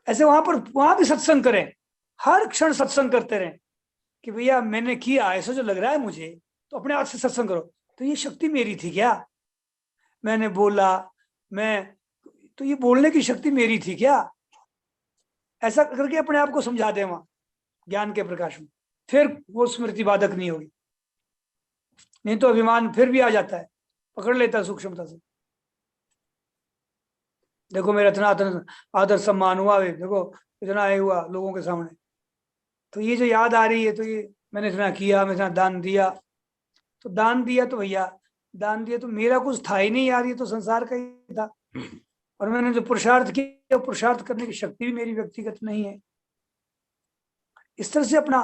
ऐसे वहां भी सत्संग करें, हर क्षण सत्संग करते रहें कि भैया मैंने किया ऐसा जो लग रहा है मुझे, तो अपने आप से सत्संग करो, तो ये शक्ति मेरी थी क्या, मैंने बोला, मैं, तो ये बोलने की शक्ति मेरी थी क्या, ऐसा करके अपने आप को समझा दे वहां ज्ञान के प्रकाश में, फिर वो स्मृति बाधक नहीं होगी। नहीं तो अभिमान फिर भी आ जाता है, पकड़ लेता है सूक्ष्मता से। देखो मेरा इतना आदर आदर सम्मान हुआ है, देखो इतना ये हुआ लोगों के सामने, तो ये जो याद आ रही है, तो ये मैंने इतना किया, मैं इतना दान दिया, तो दान दिया तो भैया, दान दिया तो मेरा कुछ था ही नहीं यार, ये तो संसार का ही था। और मैंने जो पुरुषार्थ किया, पुरुषार्थ करने की शक्ति भी मेरी व्यक्तिगत नहीं है। इस तरह से अपना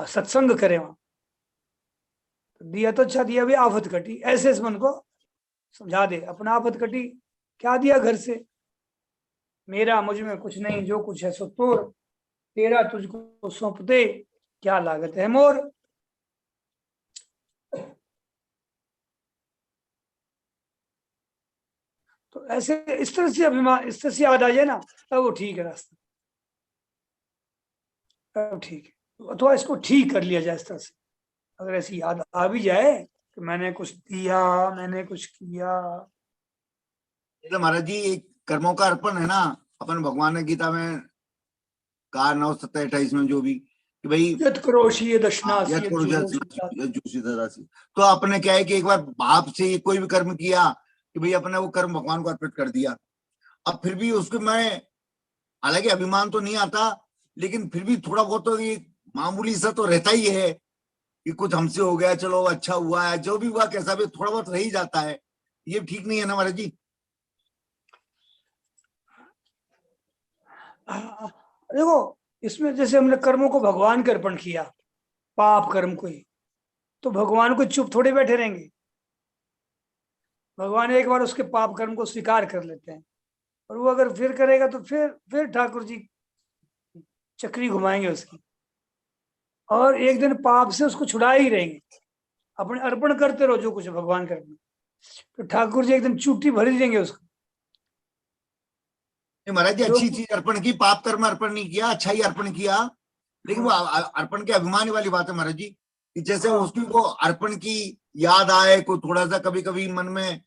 सत्संग करें वहां, तो दिया तो अच्छा दिया, भी आफत कटी, ऐसे इस मन को समझा दे, अपना आफत कटी, क्या दिया घर से, मेरा मुझ में कुछ नहीं, जो कुछ है सो तोर, तेरा तुझको सौंप दे, क्या लागत है मोर। तो ऐसे इस तरह से अभिमान, इस तरह से याद आ जाए ना, तब वो ठीक है रास्ता, तब ठीक है, अथवा इसको ठीक कर लिया जाए इस तरह से। अगर ऐसी याद आ भी जाए कि मैंने कुछ दिया, मैंने कुछ किया। मतलब महाराज जी एक कर्मों का अर्पण है ना, अपन भगवान ने गीता में कहा 9:27 में जो भी, कि भाई यत करोषि ये दशनासी यद यत करो जुहोषि। जोशी दासी। तो आपने क्या है कि एक बार भाव से कोई भी कर्म किया कि भाई अपने वो कर्म भगवान को अर्पित कर दिया, अब फिर भी उसको मैं, हालांकि अभिमान तो नहीं आता, लेकिन फिर भी थोड़ा बहुत तो ये मामूली सा तो रहता ही है कि कुछ हमसे हो गया, चलो अच्छा हुआ है, जो भी हुआ कैसा भी, थोड़ा बहुत रह ही जाता है। ये ठीक नहीं है ना महाराज जी? देखो इसमें जैसे हमने कर्मों को भगवान के अर्पण किया, पाप कर्म को ही, तो भगवान को चुप थोड़े बैठे रहेंगे, भगवान एक बार उसके पाप कर्म को स्वीकार कर लेते हैं, और वो अगर फिर करेगा तो फिर ठाकुर जी चक्री घुमाएंगे उसकी, और एक दिन पाप से उसको छुड़ा ही रहेंगे। अपने अर्पण करते रहो जो कुछ है भगवान के अर्पण, तो ठाकुर जी एक दिन चुट्टी भर ही देंगे उसको। महाराज जी जो अच्छी चीज अर्पण की, पाप कर्म अर्पण नहीं किया, अच्छा ही अर्पण किया, लेकिन वो अर्पण के अभिमान वाली बात है महाराज जी, कि जैसे हाँ, उसकी वो अर्पण की याद आए को थोड़ा सा कभी कभी मन में,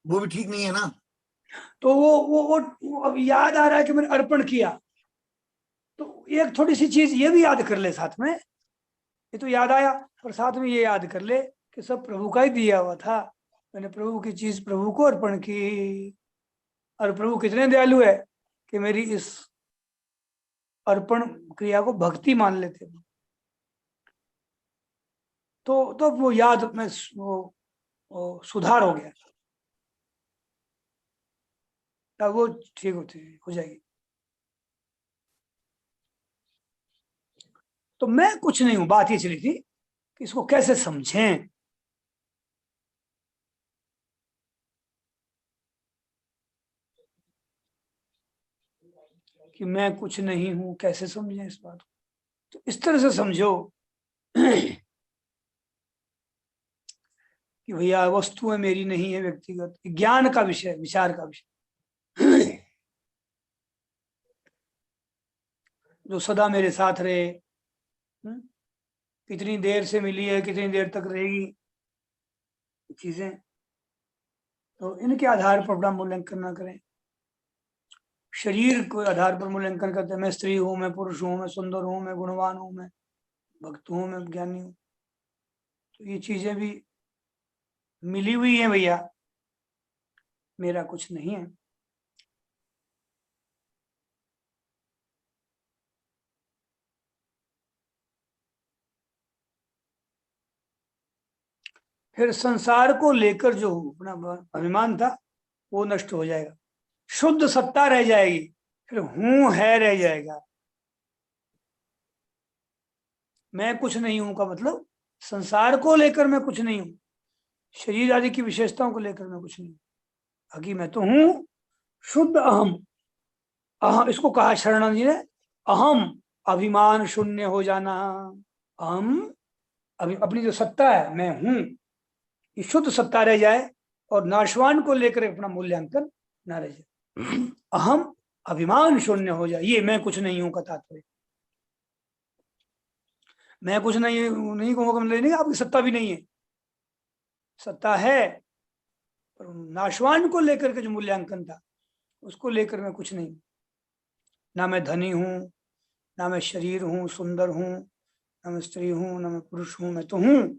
वो भी ठीक नहीं है ना। तो वो अब याद आ रहा है कि मैंने अर्पण किया, तो एक थोड़ी सी चीज ये भी याद कर ले साथ में, ये तो याद आया, और साथ में ये याद कर ले कि सब प्रभु का ही दिया हुआ था, मैंने प्रभु की चीज प्रभु को अर्पण की, और प्रभु कितने दयालु है कि मेरी इस अर्पण क्रिया को भक्ति मान लेते हैं। तो वो याद में वो सुधार हो गया, तब वो ठीक होती हो जाएगी। तो मैं कुछ नहीं हूं, बात ये चली थी कि इसको कैसे समझें। कि मैं कुछ नहीं हूं, कैसे समझें इस बात को। तो इस तरह से समझो कि भैया वस्तुएं मेरी नहीं है, व्यक्तिगत ज्ञान का विषय, विचार का विषय, जो सदा मेरे साथ रहे, कितनी देर से मिली है, कितनी देर तक रहेगी चीजें, तो इनके आधार पर अपना मूल्यांकन ना करें। शरीर के आधार पर मूल्यांकन करते हैं, मैं स्त्री हूं, मैं पुरुष हूं, मैं सुंदर हूं, मैं गुणवान हूं, मैं भक्त हूं, मैं ज्ञानी हूं, तो ये चीजें भी मिली हुई है भैया, मेरा कुछ नहीं है। फिर संसार को लेकर जो अपना अभिमान था वो नष्ट हो जाएगा, शुद्ध सत्ता रह जाएगी, फिर हूं है रह जाएगा। मैं कुछ नहीं हूं का मतलब संसार को लेकर मैं कुछ नहीं हूं, शरीर आदि की विशेषताओं को लेकर मैं कुछ नहीं हूं, बाकी मैं तो हूं शुद्ध अहम। अहम इसको कहा शरणानंद जी ने, अहम अभिमान शून्य हो जाना। अहम अपनी जो सत्ता है, मैं हूं, ये शुद्ध सत्ता रह जाए और नाशवान को लेकर अपना मूल्यांकन न रह जाए। अहम अभिमान शून्य हो जाए, ये मैं कुछ नहीं हूं का तात्पर्य। मैं कुछ नहीं नहीं कहूंगा मतलब नहीं, आपकी सत्ता भी नहीं है, सत्ता है, पर नाशवान को लेकर के जो मूल्यांकन था उसको लेकर मैं कुछ नहीं, ना मैं धनी हूं, ना मैं शरीर हूं, सुंदर हूं, ना मैं स्त्री हूं, ना मैं पुरुष हूं, मैं तो हूं,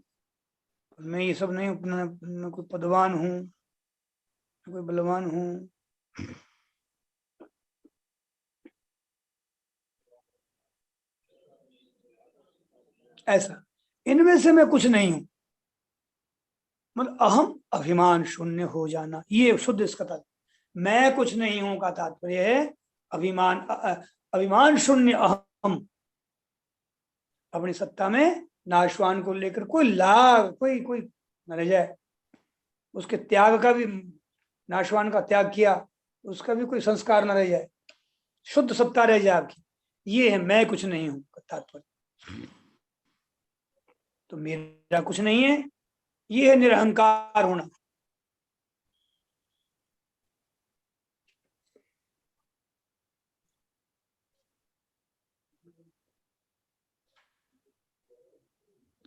मैं ये सब नहीं, मैं कोई पदवान हूं, कोई बलवान हूं। ऐसा इनमें से मैं कुछ नहीं हूं, मतलब अहम अभिमान शून्य हो जाना, ये शुद्ध इसका तात्पर्य। मैं कुछ नहीं हूं का तात्पर्य है अभिमान, अभिमान शून्य अहम, अपनी सत्ता में नाशवान को लेकर कोई लाभ, कोई न रह जाए, उसके त्याग का भी, नाशवान का त्याग किया उसका भी कोई संस्कार न रह जाए, शुद्ध सत्ता रह जाए आपकी, ये है मैं कुछ नहीं हूं का तात्पर्य। तो मेरा कुछ नहीं है, ये है निरहंकार होना।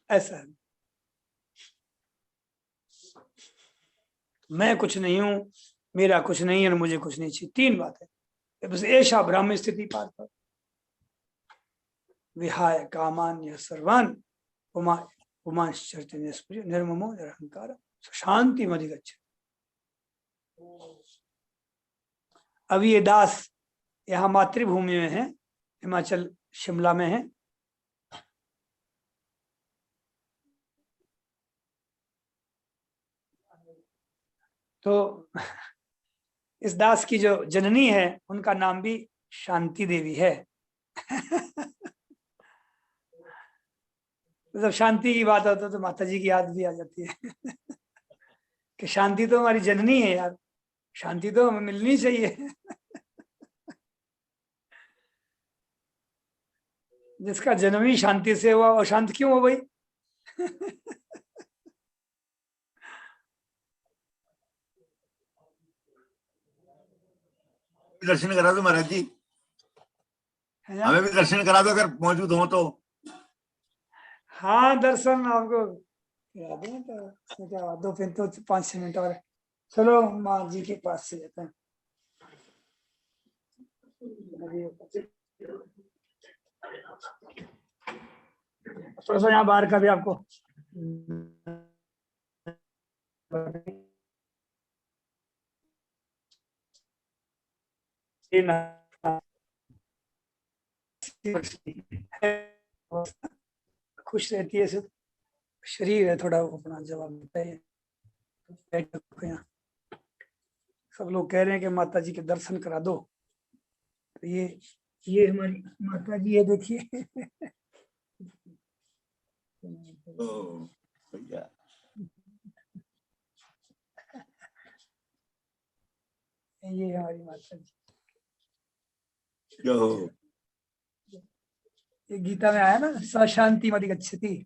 ऐसा है, मैं कुछ नहीं हूं, मेरा कुछ नहीं है, मुझे कुछ नहीं चाहिए, तीन बातें बस। ऐसा ब्राह्म स्थिति पार कर, विहाय कामान्य सर्वान पुमांश्चर्ति निष्प्रिय निर्ममो निरहंकार शांति मधिगच्छ। अभी ये दास यहाँ मातृभूमि में है, हिमाचल शिमला में है। तो इस दास की जो जननी है उनका नाम भी शांति देवी है। जब शांति की बात होता है तो माता जी की याद भी आ जाती है कि शांति तो हमारी जननी है यार, शांति तो हमें मिलनी चाहिए। जिसका जन्म ही शांति से हुआ और शांत क्यों हो भाई? दर्शन करा दो महाराज जी, है ना? हमें भी दर्शन करा दो अगर मौजूद हो तो। हाँ दर्शन आपको करा दें, तो इसमें क्या बात, 5-6 मिनट और है। चलो माँ जी के पास से जाते हैं। थोड़ा सा यहाँ बाहर का भी आपको खुश रहती है, सिर्फ शरीर है थोड़ा अपना जवाब देता है। यहाँ सब लोग कह रहे हैं कि माता जी के दर्शन करा दो, तो ये हमारी माता जी है, देखिए। भैया ये हमारी माता जी, जो ये गीता में आया ना, स शांति मति गच्छति।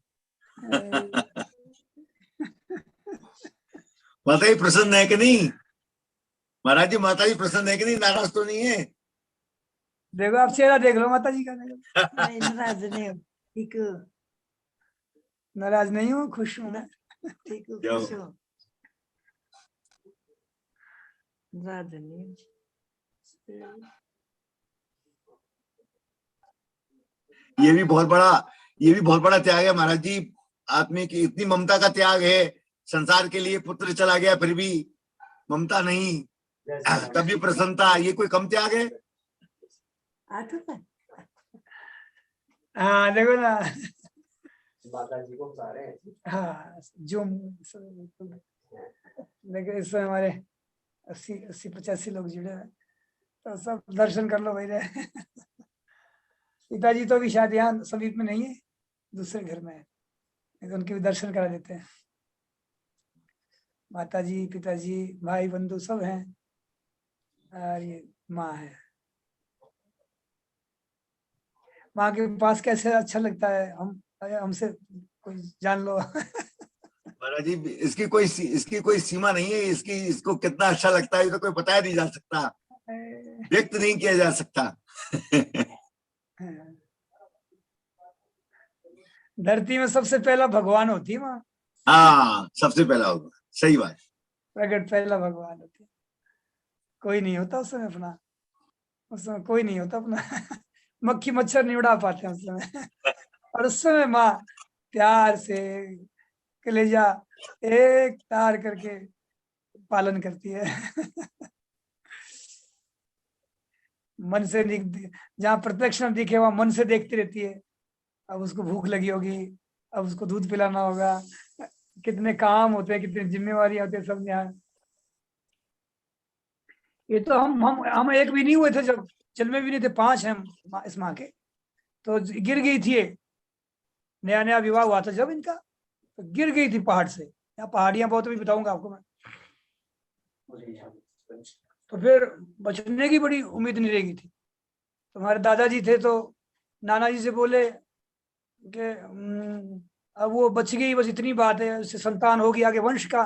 माता जी प्रसन्न है कि नहीं? महाराज जी माता जी प्रसन्न है कि नहीं? नाराज तो नहीं है? देखो आप चेहरा देख लो माता जी का, नहीं, नाराज नहीं हो, ठीक हो, नाराज नहीं हूँ, खुश हूँ मैं। ठीक हो, जाओ। खुश हो, नाराज नहीं हो। ये भी बहुत बड़ा त्याग है महाराज जी। आदमी की इतनी ममता का त्याग है, संसार के लिए पुत्र चला गया फिर भी ममता नहीं, तब भी प्रसन्नता, ये कोई कम त्याग है? आता था हाँ देखो ना, माता जी को बता रहे हैं। हाँ जो देखो इस समय हमारे 80-85 लोग जुड़े हैं, तो सब दर्शन कर लो भाई रे। पिताजी तो अभी शायद यहाँ समीप में नहीं है, दूसरे घर में है, लेकिन उनके भी दर्शन करा देते हैं। माताजी, पिताजी, भाई बंधु सब हैं, और ये माँ है। माँ के पास कैसे अच्छा लगता है, हमसे कोई जान लो। महाराज जी इसकी कोई सीमा नहीं है, इसको कितना अच्छा लगता है ये तो कोई बताया नहीं जा सकता, व्यक्त नहीं किया जा सकता। धरती में सबसे पहला भगवान होती है माँ, हाँ सबसे पहला होगा, सही बात। प्रकट पहला भगवान होती है, कोई नहीं होता उस समय अपना, उस समय कोई नहीं होता अपना। मक्खी मच्छर नहीं उड़ा पाते उस समय। और उस समय माँ प्यार से कलेजा एक तार करके पालन करती है। मन से जहाँ प्रत्यक्ष न दिखे वहां मन से देखती रहती है। अब उसको भूख लगी होगी, अब उसको दूध पिलाना होगा, कितने काम होते हैं, कितनी जिम्मेवारियां होती है सब यहाँ। ये तो हम एक भी नहीं हुए थे, जब जन्मे भी नहीं थे, 5 हैं इस माँ के, तो गिर गई थी ये, नया नया विवाह हुआ था जब इनका, तो गिर गई थी पहाड़ से। यहाँ पहाड़ियां बहुत भी बताऊंगा आपको मैं। तो फिर बचने की बड़ी उम्मीद नहीं रहेगी थी, तो हमारे दादाजी थे, तो नाना जी से बोले कि अब वो बच गई, बस इतनी बात है, उससे संतान होगी, आगे वंश का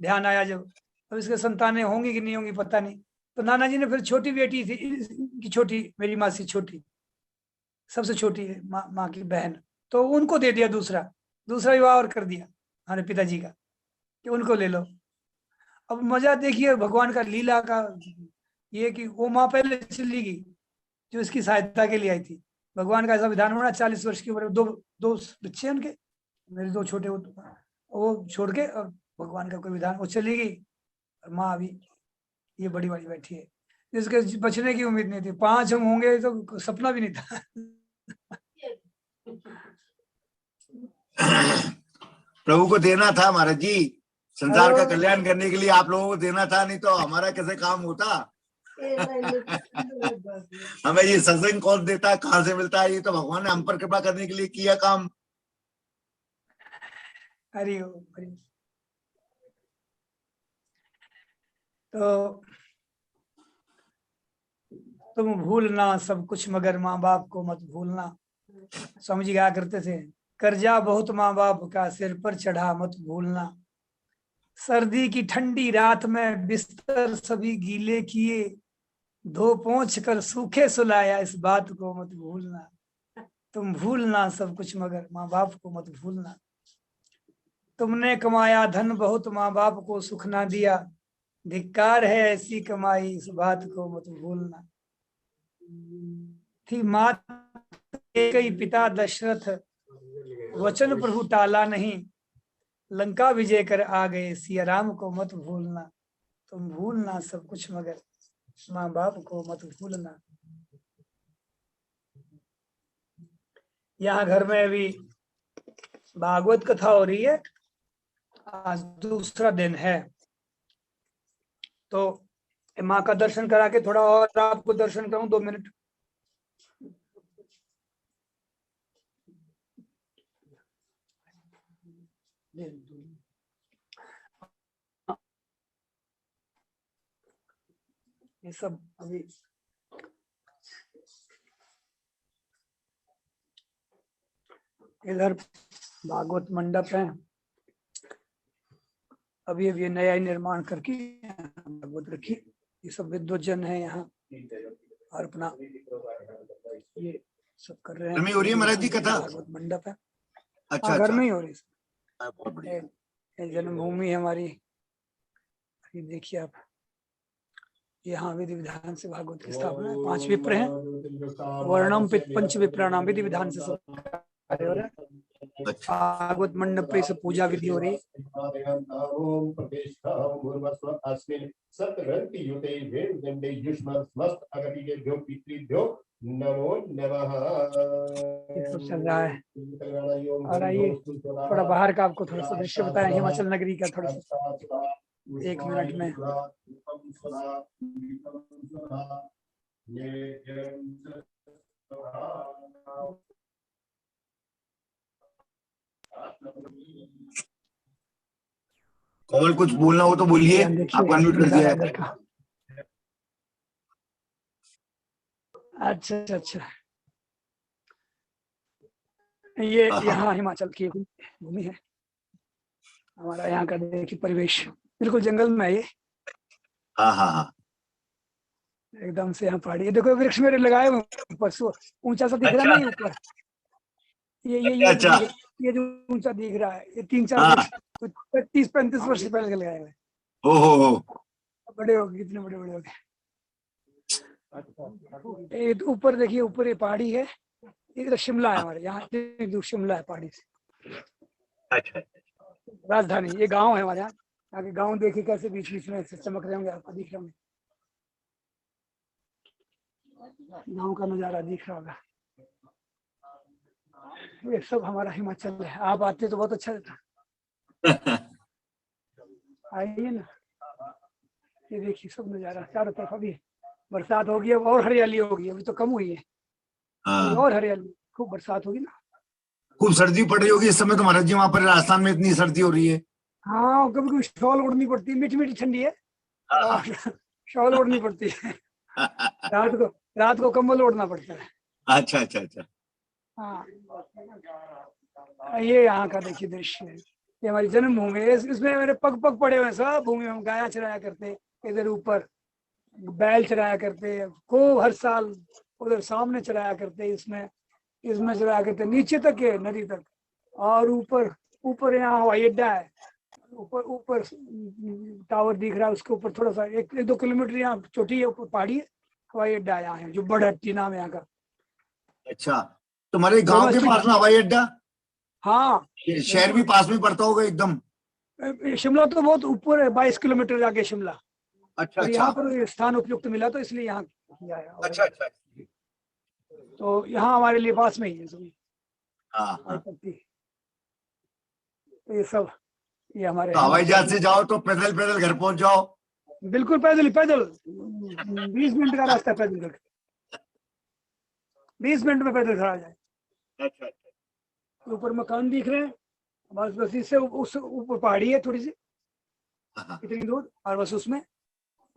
ध्यान आया जब, अब इसके संतानें होंगी कि नहीं होंगी पता नहीं। तो नाना जी ने फिर छोटी बेटी थी की, छोटी मेरी माँ से छोटी, सबसे छोटी है माँ की बहन, तो उनको दे दिया दूसरा विवाह और कर दिया हमारे पिताजी का, कि उनको ले लो। अब मजा देखिए भगवान का लीला का, ये कि वो माँ पहले चली गई जो इसकी सहायता के लिए आई थी। भगवान का ऐसा विधान होना, 40 वर्ष की उम्र में दो बच्चे उनके, मेरे 2 छोटे, वो छोड़ के, और भगवान का कोई विधान, वो चली गई, और माँ अभी ये बड़ी वाली बैठी है, जिसके बचने की उम्मीद नहीं थी। 5 हम होंगे तो सपना भी नहीं था। प्रभु को देना था महाराज जी, संसार का कल्याण करने के लिए आप लोगों को देना था, नहीं तो हमारा कैसे काम होता। हमें ये सत्संग कौन देता है, कहाँ से मिलता है, ये तो भगवान ने हम पर कृपा करने के लिए किया काम। हरि ओम, हरि ओम। तो तुम भूलना सब कुछ मगर माँ बाप को मत भूलना। स्वामी जी कहा करते थे, कर्जा बहुत माँ बाप का सिर पर चढ़ा मत भूलना। सर्दी की ठंडी रात में बिस्तर सभी गीले किए, धो पोंछ कर सूखे सुलाया, इस बात को मत भूलना। तुम भूलना सब कुछ मगर माँ बाप को मत भूलना। तुमने कमाया धन बहुत माँ बाप को सुख ना दिया, धिक्कार है ऐसी कमाई, इस बात को मत भूलना। थी मात कई पिता दशरथ, वचन प्रभु टाला नहीं, लंका विजय कर आ गए, सिया राम को मत भूलना। तुम भूलना सब कुछ मगर माँ बाप को मत भूलना। यहाँ घर में अभी भागवत कथा हो रही है, आज दूसरा दिन है, तो माँ का दर्शन करा के थोड़ा और आपको दर्शन करूं, 2 मिनट। ये सब अभी इधर भागवत मंडप है, अभी अभी नया ही निर्माण करके भागवत रखी। ये सब विद्वजन है यहाँ, और अपना ये सब कर रहे हैं। घर में हो रही है महाराज जी कथा? भागवत मंडप है। अच्छा हाँ, घर अच्छा, में ही हो रही है। बहुत बढ़िया। ये जन्मभूमि है हमारी। ये देखिए आप, यहाँ विधि विधान से भागवत की स्थापना है। 5 विप्र हैं, वर्णम पंच विप्राणाम विधि विधान से सब कार्य हो रहा है। अच्छा भागवत मंडप पे सब पूजा विधि हो रही है। नमो नमः। ये सब चल रहा है। और आइए थोड़ा बाहर का आपको थोड़ा सा दृश्य बताएं हिमाचल नगरी का, थोड़ा सा 1 मिनट में। कमल कुछ बोलना हो तो बोलिए, आपको अनम्यूट कर दिया है। इधर का। अच्छा अच्छा अच्छा, ये हाँ। यहाँ हिमाचल की भूमि है हमारा। यहाँ का देखिए परिवेश बिल्कुल जंगल में है ये, हाँ हाँ हाँ, एकदम से यहाँ पहाड़ी। ये देखो वृक्ष मेरे लगाए हुए ऊपर, ऊंचा सा दिख रहा है ना ये ऊपर, अच्छा ये जो ऊंचा दिख रहा है, ये 3-4 हाँ। वृक्ष 30-35 वर्ष पहले के लगाए हुए। हो बड़े हो गए, कितने बड़े बड़े हो गए। ये तो ऊपर देखिए, ऊपर ये पहाड़ी है। ये तो शिमला है हमारे यहाँ, दूर शिमला है पहाड़ी से। अच्छा, राजधानी ये गांव है हमारे यहाँ। यहाँ के गांव देखिए कैसे बीच बीच में चमक रहे होंगे, आपको दिख रहे होंगे। गांव का नजारा दिख रहा होगा। ये सब हमारा हिमाचल है। आप आते तो बहुत अच्छा रहता। आइए ना, ये देखिए सब नजारा चारों तरफ। अभी बरसात होगी, अब और हरियाली होगी। अभी तो कम हुई है, अभी हाँ। और हरियाली, खूब बरसात होगी ना। खूब सर्दी पड़ रही होगी इस समय तो महाराज जी, वहां पर राजस्थान में इतनी सर्दी हो रही है। हाँ, कभी कभी शॉल ओढ़नी पड़ती है। मीठी मीठी ठंडी है और शॉल ओढ़नी पड़ती है। रात को कंबल ओढ़ना पड़ता है। अच्छा अच्छा अच्छा, हाँ, ये यहाँ का देखिए दृश्य है। ये हमारी जन्मभूमि है। इसमें मेरे पग पग पड़े हुए सब भूमि में। हम गाया चराया करते, इधर ऊपर बैल चराया करते, खूब हर साल। उधर सामने चराया करते, इसमें चराया करते, नीचे तक है नदी तक। और ऊपर यहाँ हवाई अड्डा है। ऊपर टावर दिख रहा है, उसके ऊपर थोड़ा सा 1-2 किलोमीटर यहाँ चोटी है, ऊपर पहाड़ी है। हवाई अड्डा यहाँ है, जो बड़हट्टी नाम है यहाँ का। अच्छा, तुम्हारे गांव के पास में हवाई अड्डा? हाँ, शहर भी पास में पड़ता होगा एकदम? शिमला तो बहुत ऊपर है, 22 किलोमीटर आगे शिमला। अच्छा और यहाँ अच्छा पर स्थान उपयुक्त मिला तो इसलिए यहाँ किया है। अच्छा अच्छा, तो यहाँ हमारे लिए पास में ही है सभी। हाँ हाँ। तो ये सब ये हमारे तो हवाई जहाज से जाओ तो पैदल पैदल घर पहुंच जाओ? बिल्कुल पैदल 20 मिनट का रास्ता है पैदल करके। 20 मिनट में पैदल खड़ा जाए। अच्छा अच्छा, ऊपर मकान दिख रहे हैं, बस इससे उस ऊपर पहाड़ी है थोड़ी सी, हाँ, इतनी दूर। और बस उसमें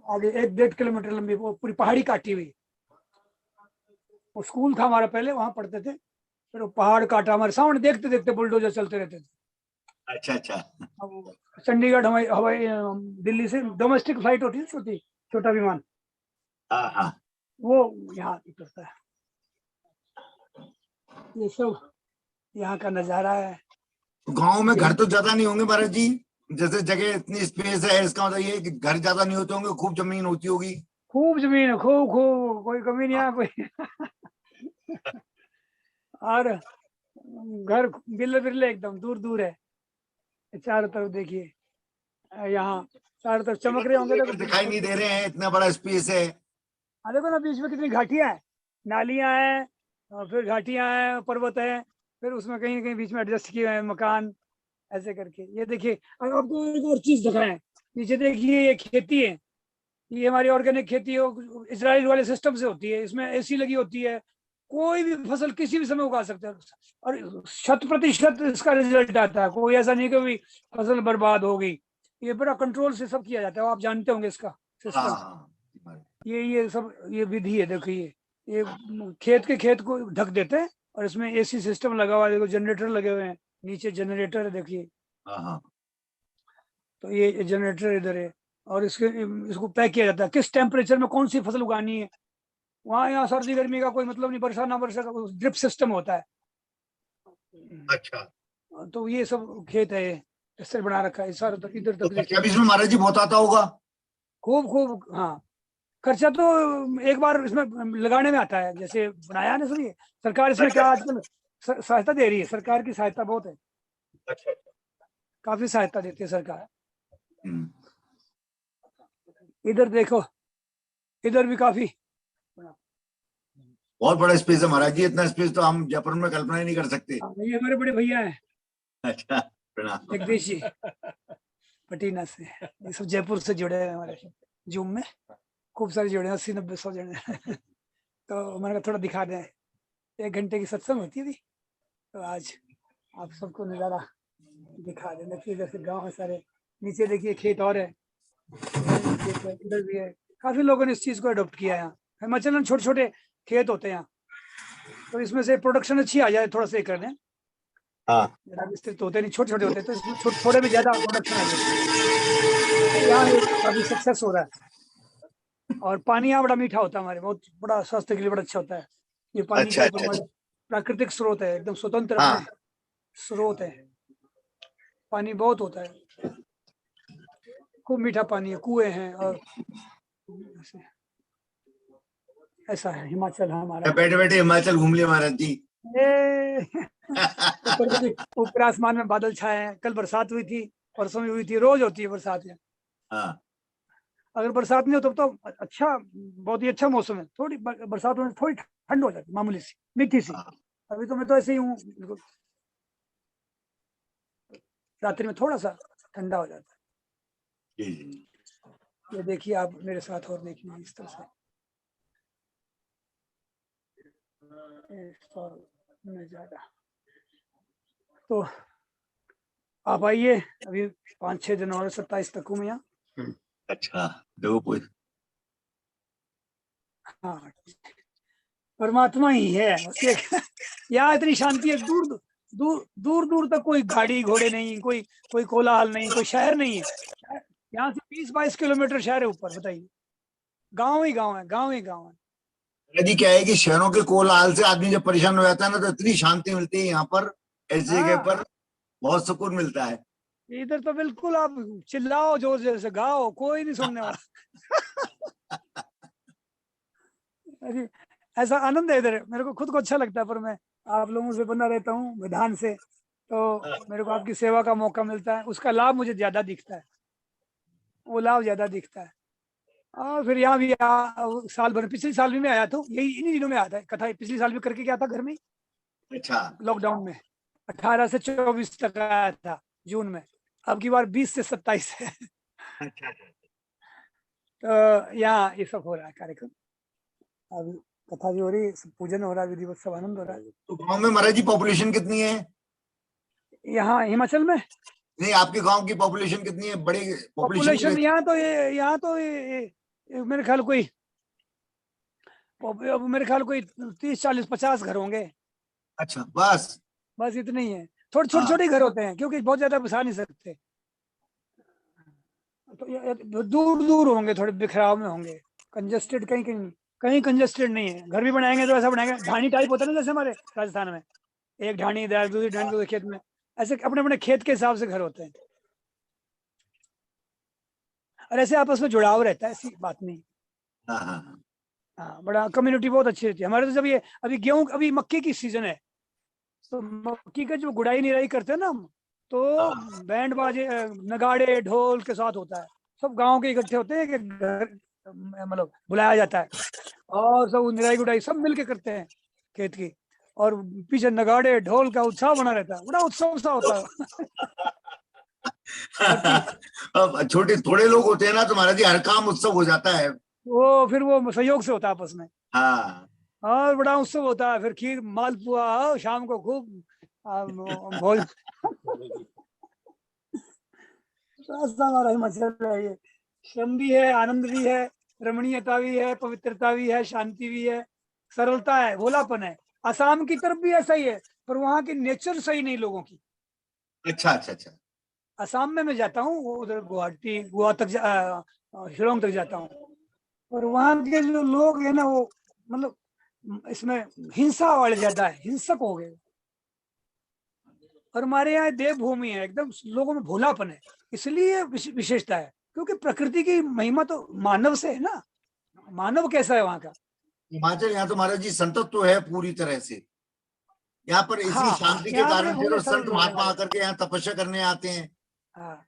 आगे 1-1.5 किलोमीटर लंबी वो पूरी पहाड़ी काटी हुई। वो स्कूल था हमारा पहले, वहां पढ़ते थे। फिर वो पहाड़ काटा, हमारे सामने देखते देखते बुलडोजर चलते रहते थे। अच्छा अच्छा, अब चंडीगढ़ हवाई दिल्ली से डोमेस्टिक फ्लाइट होती है, छोटा विमान, हाँ हाँ। वो यहाँ उतरता है। ये सब यहाँ का नजारा है। तो गांव में घर तो ज्यादा नहीं होंगे महाराज जी? जैसे जगह इतनी स्पेस है, इसका मतलब ये है कि घर ज्यादा नहीं होते होंगे, खूब जमीन होती होगी। खूब जमीन है, खूब, कोई कमी नहीं है कोई। और घर बिरले बिरले एकदम दूर दूर है। चारों तरफ देखिए, यहाँ चारों तरफ चमक रहे होंगे। लेकर दिखाई नहीं दे रहे हैं, इतना बड़ा स्पेस है। देखो ना, बीच में कितनी घाटियां हैं, नालियां हैं, और फिर घाटियां हैं, पर्वत है, फिर उसमें कहीं न कहीं बीच में एडजस्ट किए हैं मकान, ऐसे करके। ये देखिए, अब आपको एक और चीज दिखाएं। नीचे देखिए, ये खेती है। ये हमारी ऑर्गेनिक खेती हो, इजराइल वाले सिस्टम से होती है। इसमें एसी लगी होती है, कोई भी फसल किसी भी समय उगा सकते हैं, और 100% इसका रिजल्ट आता है। कोई ऐसा नहीं कि फसल बर्बाद हो गई। ये बड़ा कंट्रोल से सब किया जाता है, आप जानते होंगे इसका सिस्टम। हाँ, ये सब ये विधि है। देखिए, ये खेत को ढक देते हैं, और इसमें एसी सिस्टम लगा हुआ है, देखो जनरेटर लगे हुए हैं, नीचे जनरेटर है देखिए, हाँ हाँ तो ये जनरेटर इधर है, और इसको पैक किया जाता है किस टेम्परेचर में कौन सी फसल उगानी है। वहाँ यहाँ सर्दी गर्मी का कोई मतलब नहीं, वर्षा ना वर्षा का ड्रिप सिस्टम होता है। अच्छा। तो ये सब खेत है, इससे बना रखा है सारा, तक इधर तो तक खर्चा भी देखिए। इसमें महाराज जी बहुत आता होगा। खूब खूब, हाँ खर्चा तो एक बार इसमें लगाने में आता है, जैसे बनाया ना सभी, सरकार इसमें क्या आजकल सहायता दे रही है, सरकार की सहायता बहुत है, अच्छा। काफी सहायता देती है सरकार। हम्म। इधर देखो, इधर भी काफी बहुत बड़ा स्पेस है महाराज जी, इतना स्पेस तो हम जयपुर में कल्पना ही नहीं कर सकते। ये हमारे बड़े भैया हैं अच्छा, प्रणाम। जगदीश जी, पटीना से, ये सब जयपुर से जुड़े हैं हमारे जूम में, खूब सारे जुड़े हैं, 80-90-100 जने तो मैंने कहा थोड़ा दिखा दें, 1 घंटे की सत्संग होती है, तो आज आप सबको नज़ारा दिखा दें। देखिए जैसे गांव है सारे, नीचे देखिए खेत और है, खेत है, इधर भी है, काफी लोगों ने इस चीज को अडॉप्ट किया है। यहाँ हिमाचल में छोटे छोटे खेत होते हैं यहाँ, तो इसमें से प्रोडक्शन अच्छी आ जाए, थोड़ा सा कर दें, हाँ ज्यादा विस्तृत होते नहीं, छोटे छोटे होते हैं, तो इसमें थोड़े में ज्यादा प्रोडक्शन आ जाती है। तो यहाँ काफी सक्सेस हो रहा है, और पानी यहाँ बड़ा मीठा होता है हमारे, बहुत बड़ा स्वास्थ्य के लिए बड़ा अच्छा होता है। ये पानी अच्छा का अच्छा अच्छा। प्राकृतिक स्रोत है, एकदम स्वतंत्र हाँ अपने स्रोत है, पानी बहुत होता है, खूब मीठा पानी है, कुएं हैं, और ऐसा है हिमाचल हमारा। बैठे बैठे हिमाचल घूम लिया महाराज जी। ऊपर भी, ऊपर आसमान में बादल छाए हैं, कल बरसात हुई थी, परसों भी हुई थी, रोज होती है बरसात यहाँ। हाँ अगर बरसात नहीं हो तब तो अच्छा, बहुत ही अच्छा मौसम है, थोड़ी बरसात होने से थोड़ी ठंड हो जाती, मामूली सी मीठी सी। हाँ। अभी तो मैं तो ऐसे ही हूँ बिल्कुल, रात्रि में थोड़ा सा ठंडा हो जाता जी जी। है। ये देखिए आप मेरे साथ, और देखिए इस तरह से ज्यादा, तो आप आइए, अभी 5-6 दिन और, 27 तक हूँ मैं यहाँ। अच्छा, देखो कोई। हाँ परमात्मा ही है उसके यहाँ इतनी शांति है, दूर दूर दूर दूर तक कोई गाड़ी घोड़े नहीं, कोई कोलाहल नहीं, कोई शहर नहीं है। यहाँ से 20-22 किलोमीटर शहर है ऊपर, बताइए, गांव ही गांव है, गांव ही गांव है। यदि क्या है कि शहरों के कोलाहल से आदमी जब परेशान हो जाता है ना, तो इतनी शांति मिलती है यहाँ पर, ऐसी जगह हाँ पर बहुत सुकून मिलता है। इधर तो बिल्कुल आप चिल्लाओ जोर जोर से गाओ, कोई नहीं सुनने वाला। अरे ऐसा आनंद है इधर, मेरे को खुद को अच्छा लगता है, पर मैं आप लोगों से बना रहता हूँ विधान से, तो मेरे को आपकी सेवा का मौका मिलता है, उसका लाभ मुझे ज्यादा दिखता है, वो लाभ ज्यादा दिखता है। और फिर यहाँ भी साल भर, पिछले साल भी मैं आया था, यही इन्हीं दिनों में आया था कथा, पिछले साल भी करके गया था घर में, अच्छा लॉकडाउन में 18 से 24 तक आया था जून में, अब की बार 20 से 27 है। अच्छा। तो यहाँ ये सब हो रहा है कार्यक्रम, अभी कथा भी हो रही है, पूजन हो रहा है, विधिवत सब आनंद हो रहा है। तो गांव में महाराज जी पॉपुलेशन कितनी है? यहाँ हिमाचल में नहीं, आपके गांव की पॉपुलेशन कितनी है? बड़े पॉपुलेशन पॉपुलेशन यहाँ तो मेरे ख्याल कोई, अब मेरे ख्याल कोई 30-40-50 घर होंगे, अच्छा बस। बस इतने ही है, थोड़े छोटे हाँ छोटे घर होते हैं, क्योंकि बहुत ज्यादा बसा नहीं सकते, तो दूर दूर होंगे, थोड़े बिखराव में होंगे, कंजेस्टेड कहीं कहीं, कहीं कंजेस्टेड नहीं है। घर भी बनाएंगे तो ऐसा बनाएंगे, ढाणी टाइप होता है ना, जैसे हमारे राजस्थान में एक ढाणी इधर, दूसरी ढाणी दूसरे खेत में, ऐसे अपने अपने खेत के हिसाब से घर होते हैं, और ऐसे आपस में जुड़ाव रहता है, ऐसी बात नहीं। हाँ हाँ। हाँ बड़ा कम्युनिटी बहुत अच्छी रहती है हमारे, तो जब ये अभी गेहूं, अभी मक्के की सीजन है, तो मक्की का जो गुड़ाई निराई करते हैं ना हम, तो हाँ। बैंड बाजे नगाड़े ढोल के साथ होता है, सब गांव के इकट्ठे होते हैं कि घर, मतलब बुलाया जाता है, और सब निराई गुड़ाई सब मिलके करते हैं खेत की, और पीछे नगाड़े ढोल का उत्साह बना रहता है, बड़ा उत्सव सा होता है। भक्ति, अब छोटे थोड़े लोग होते हैं ना, तो महाराज जी हर काम उत्सव हो जाता है। वो फिर वो सहयोग से होता है आपस में, हाँ और बड़ा उत्सव होता है, फिर खीर मालपुआ शाम को खूब भोज। ऐसा हमारा हिमाचल है, ये श्रम भी है, आनंद भी है, रमणीयता भी है, पवित्रता भी है, शांति भी है, सरलता है, भोलापन है, असम की तरफ भी ऐसा ही है, पर वहाँ की नेचर सही नहीं लोगों की। अच्छा अच्छा अच्छा। असम में मैं जाता हूँ, वो उधर गुवाहाटी, गोवा तक शिलोंग तक जाता हूँ, और वहाँ के जो लोग है ना, वो मतलब इसमें हिंसा वाले ज्यादा है, हिंसक हो गए। और हमारे यहाँ देवभूमि है, एकदम लोगों में भोलापन है, इसलिए विशेषता है, क्योंकि प्रकृति की महिमा तो मानव से है ना। मानव कैसा है वहाँ का? हिमाचल, यहाँ तो महाराज जी संतत्व तो है पूरी तरह से। यहाँ पर इसी हाँ, शांति के यहाँ कारण पे फिर बड़े वो सरल संत लोग हैं महात्मा हमारे। आकर के यहाँ तपस्या करने आते हैं। हाँ,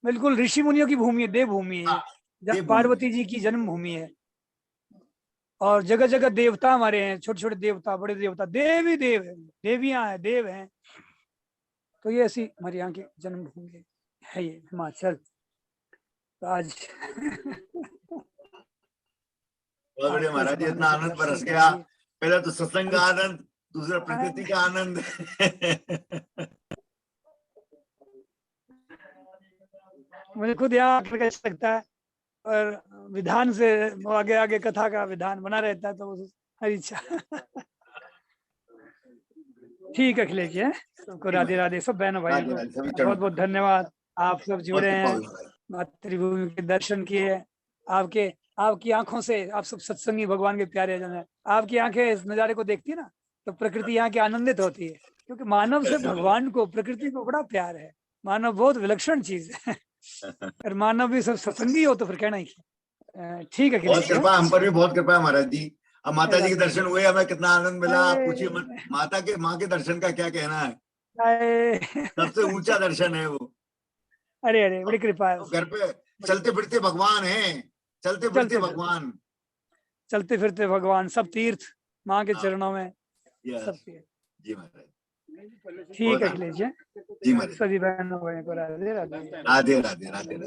बिल्कुल ऋषि मुनियों की भूमि है, देवभूमि है, हाँ, देवभूमि। पार्वती जी की जन्मभूमि है। और जगह जगह देवता हमारे हैं, छोटे छोटे देवता, बड़े देवता, देव ही देव है, देवियां हैं, देव हैं। तो ये ऐसी हमारे यहाँ की जन्मभूमि है ये हिमाचल। तो आज बहुत बढ़िया आपको इस महाराज जी, बहाने इतना से आनंद दर्शन बरस करा गया। दिए। पहले तो सत्संग का आनंद, दूसरा प्रकृति का आनंद। मुझे खुद यहाँ आकर के अच्छा लगता है, और विधान से आगे आगे कथा का विधान बना रहता है, तो हरी इच्छा। ठीक है अखिलेश जी, सबको राधे राधे, सब बहनों भाइयों राधे को राधे, सभी चरणों बहुत बहुत धन्यवाद। आप सब बहुत जुड़े कृपा हैं, हुई महाराज। मातृभूमि के दर्शन किए, आपके आपकी आंखों से, आप सब सत्संगी भगवान के प्यारे जन है, आपकी आंखें इस नज़ारे को देखती है ना, तो प्रकृति यहाँ की आनंदित होती है, क्योंकि मानव से भगवान को, प्रकृति को बड़ा प्यार है। मानव बहुत विलक्षण चीज है। और मानव भी सब सत्संगी हो तो फिर कहना ही क्या। ठीक है बहुत अखिलेश जी, कृपा, हम पर भी बहुत कृपा है महाराज जी। अब माता जी के राधे दर्शन हुए, हमें कितना आनंद मिला, आप पूछिए मत। राधे। माता के, माँ के दर्शन का क्या कहना है, अरे सबसे ऊंचा दर्शन है वो। अरे अरे, बड़ी कृपा है। तो घर पे चलते फिरते भगवान हैं, चलते फिरते भगवान। चलते फिरते भगवान, सब तीर्थ माँ के हाँ, चरणों में, यस, सब तीर्थ। जी महाराज। ठीक बहुत है आनंद। अखिलेश जी, जी महाराज, सभी बहनों भाइयों को राधे राधे। राधे राधे राधे राधे।